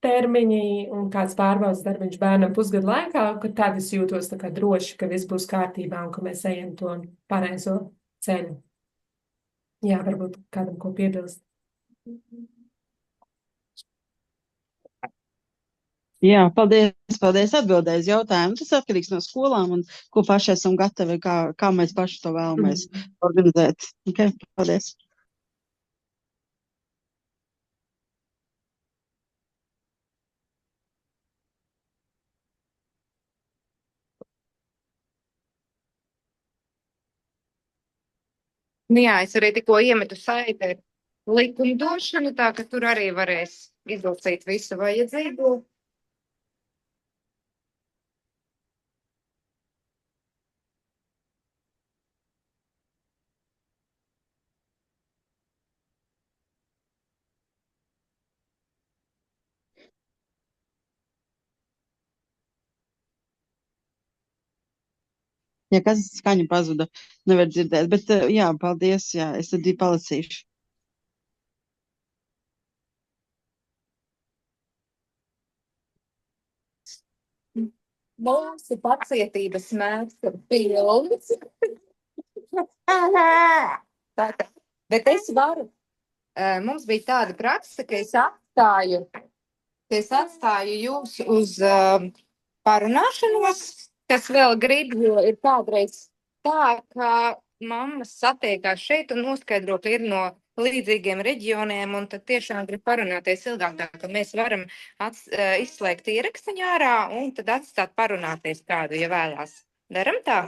termiņi un kāds pārbaudas darbiņš bērnam pusgadu laikā, ka tad es jūtos tā kā droši, ka viss būs kārtībā un ka mēs ejam to pareizo ceļu. Jā, varbūt kādam ko piebilst. Jā, paldies atbildēju uz jautājumu. Tas atkarīgs no skolām un ko paši esam gatavi, kā mēs paši to vēlamies organizēt. Okay, paldies. Nu jā, es arī tikko iemetu saiti likumdošanu, tā ka tur arī varēs izlasīt visu vajadzīgo. Ja kas skaņa pazuda, nevar dzirdēt, bet jā, paldies, jā, es tad palasīšu. Mūsu pacietības mērs ir pilns. Bet es varu. Mums bija tāda praksa, ka es atstāju jūs uz parunāšanos, kas vēl grib, jo ir kādreiz tā, ka mammas satiekās šeit un noskaidro, ka ir no līdzīgiem reģioniem, un tad tiešām grib parunāties ilgāk, tā ka mēs varam izslēgt ierakstiņu ārā un tad atstāt parunāties kādu, ja vēlās. Daram tā?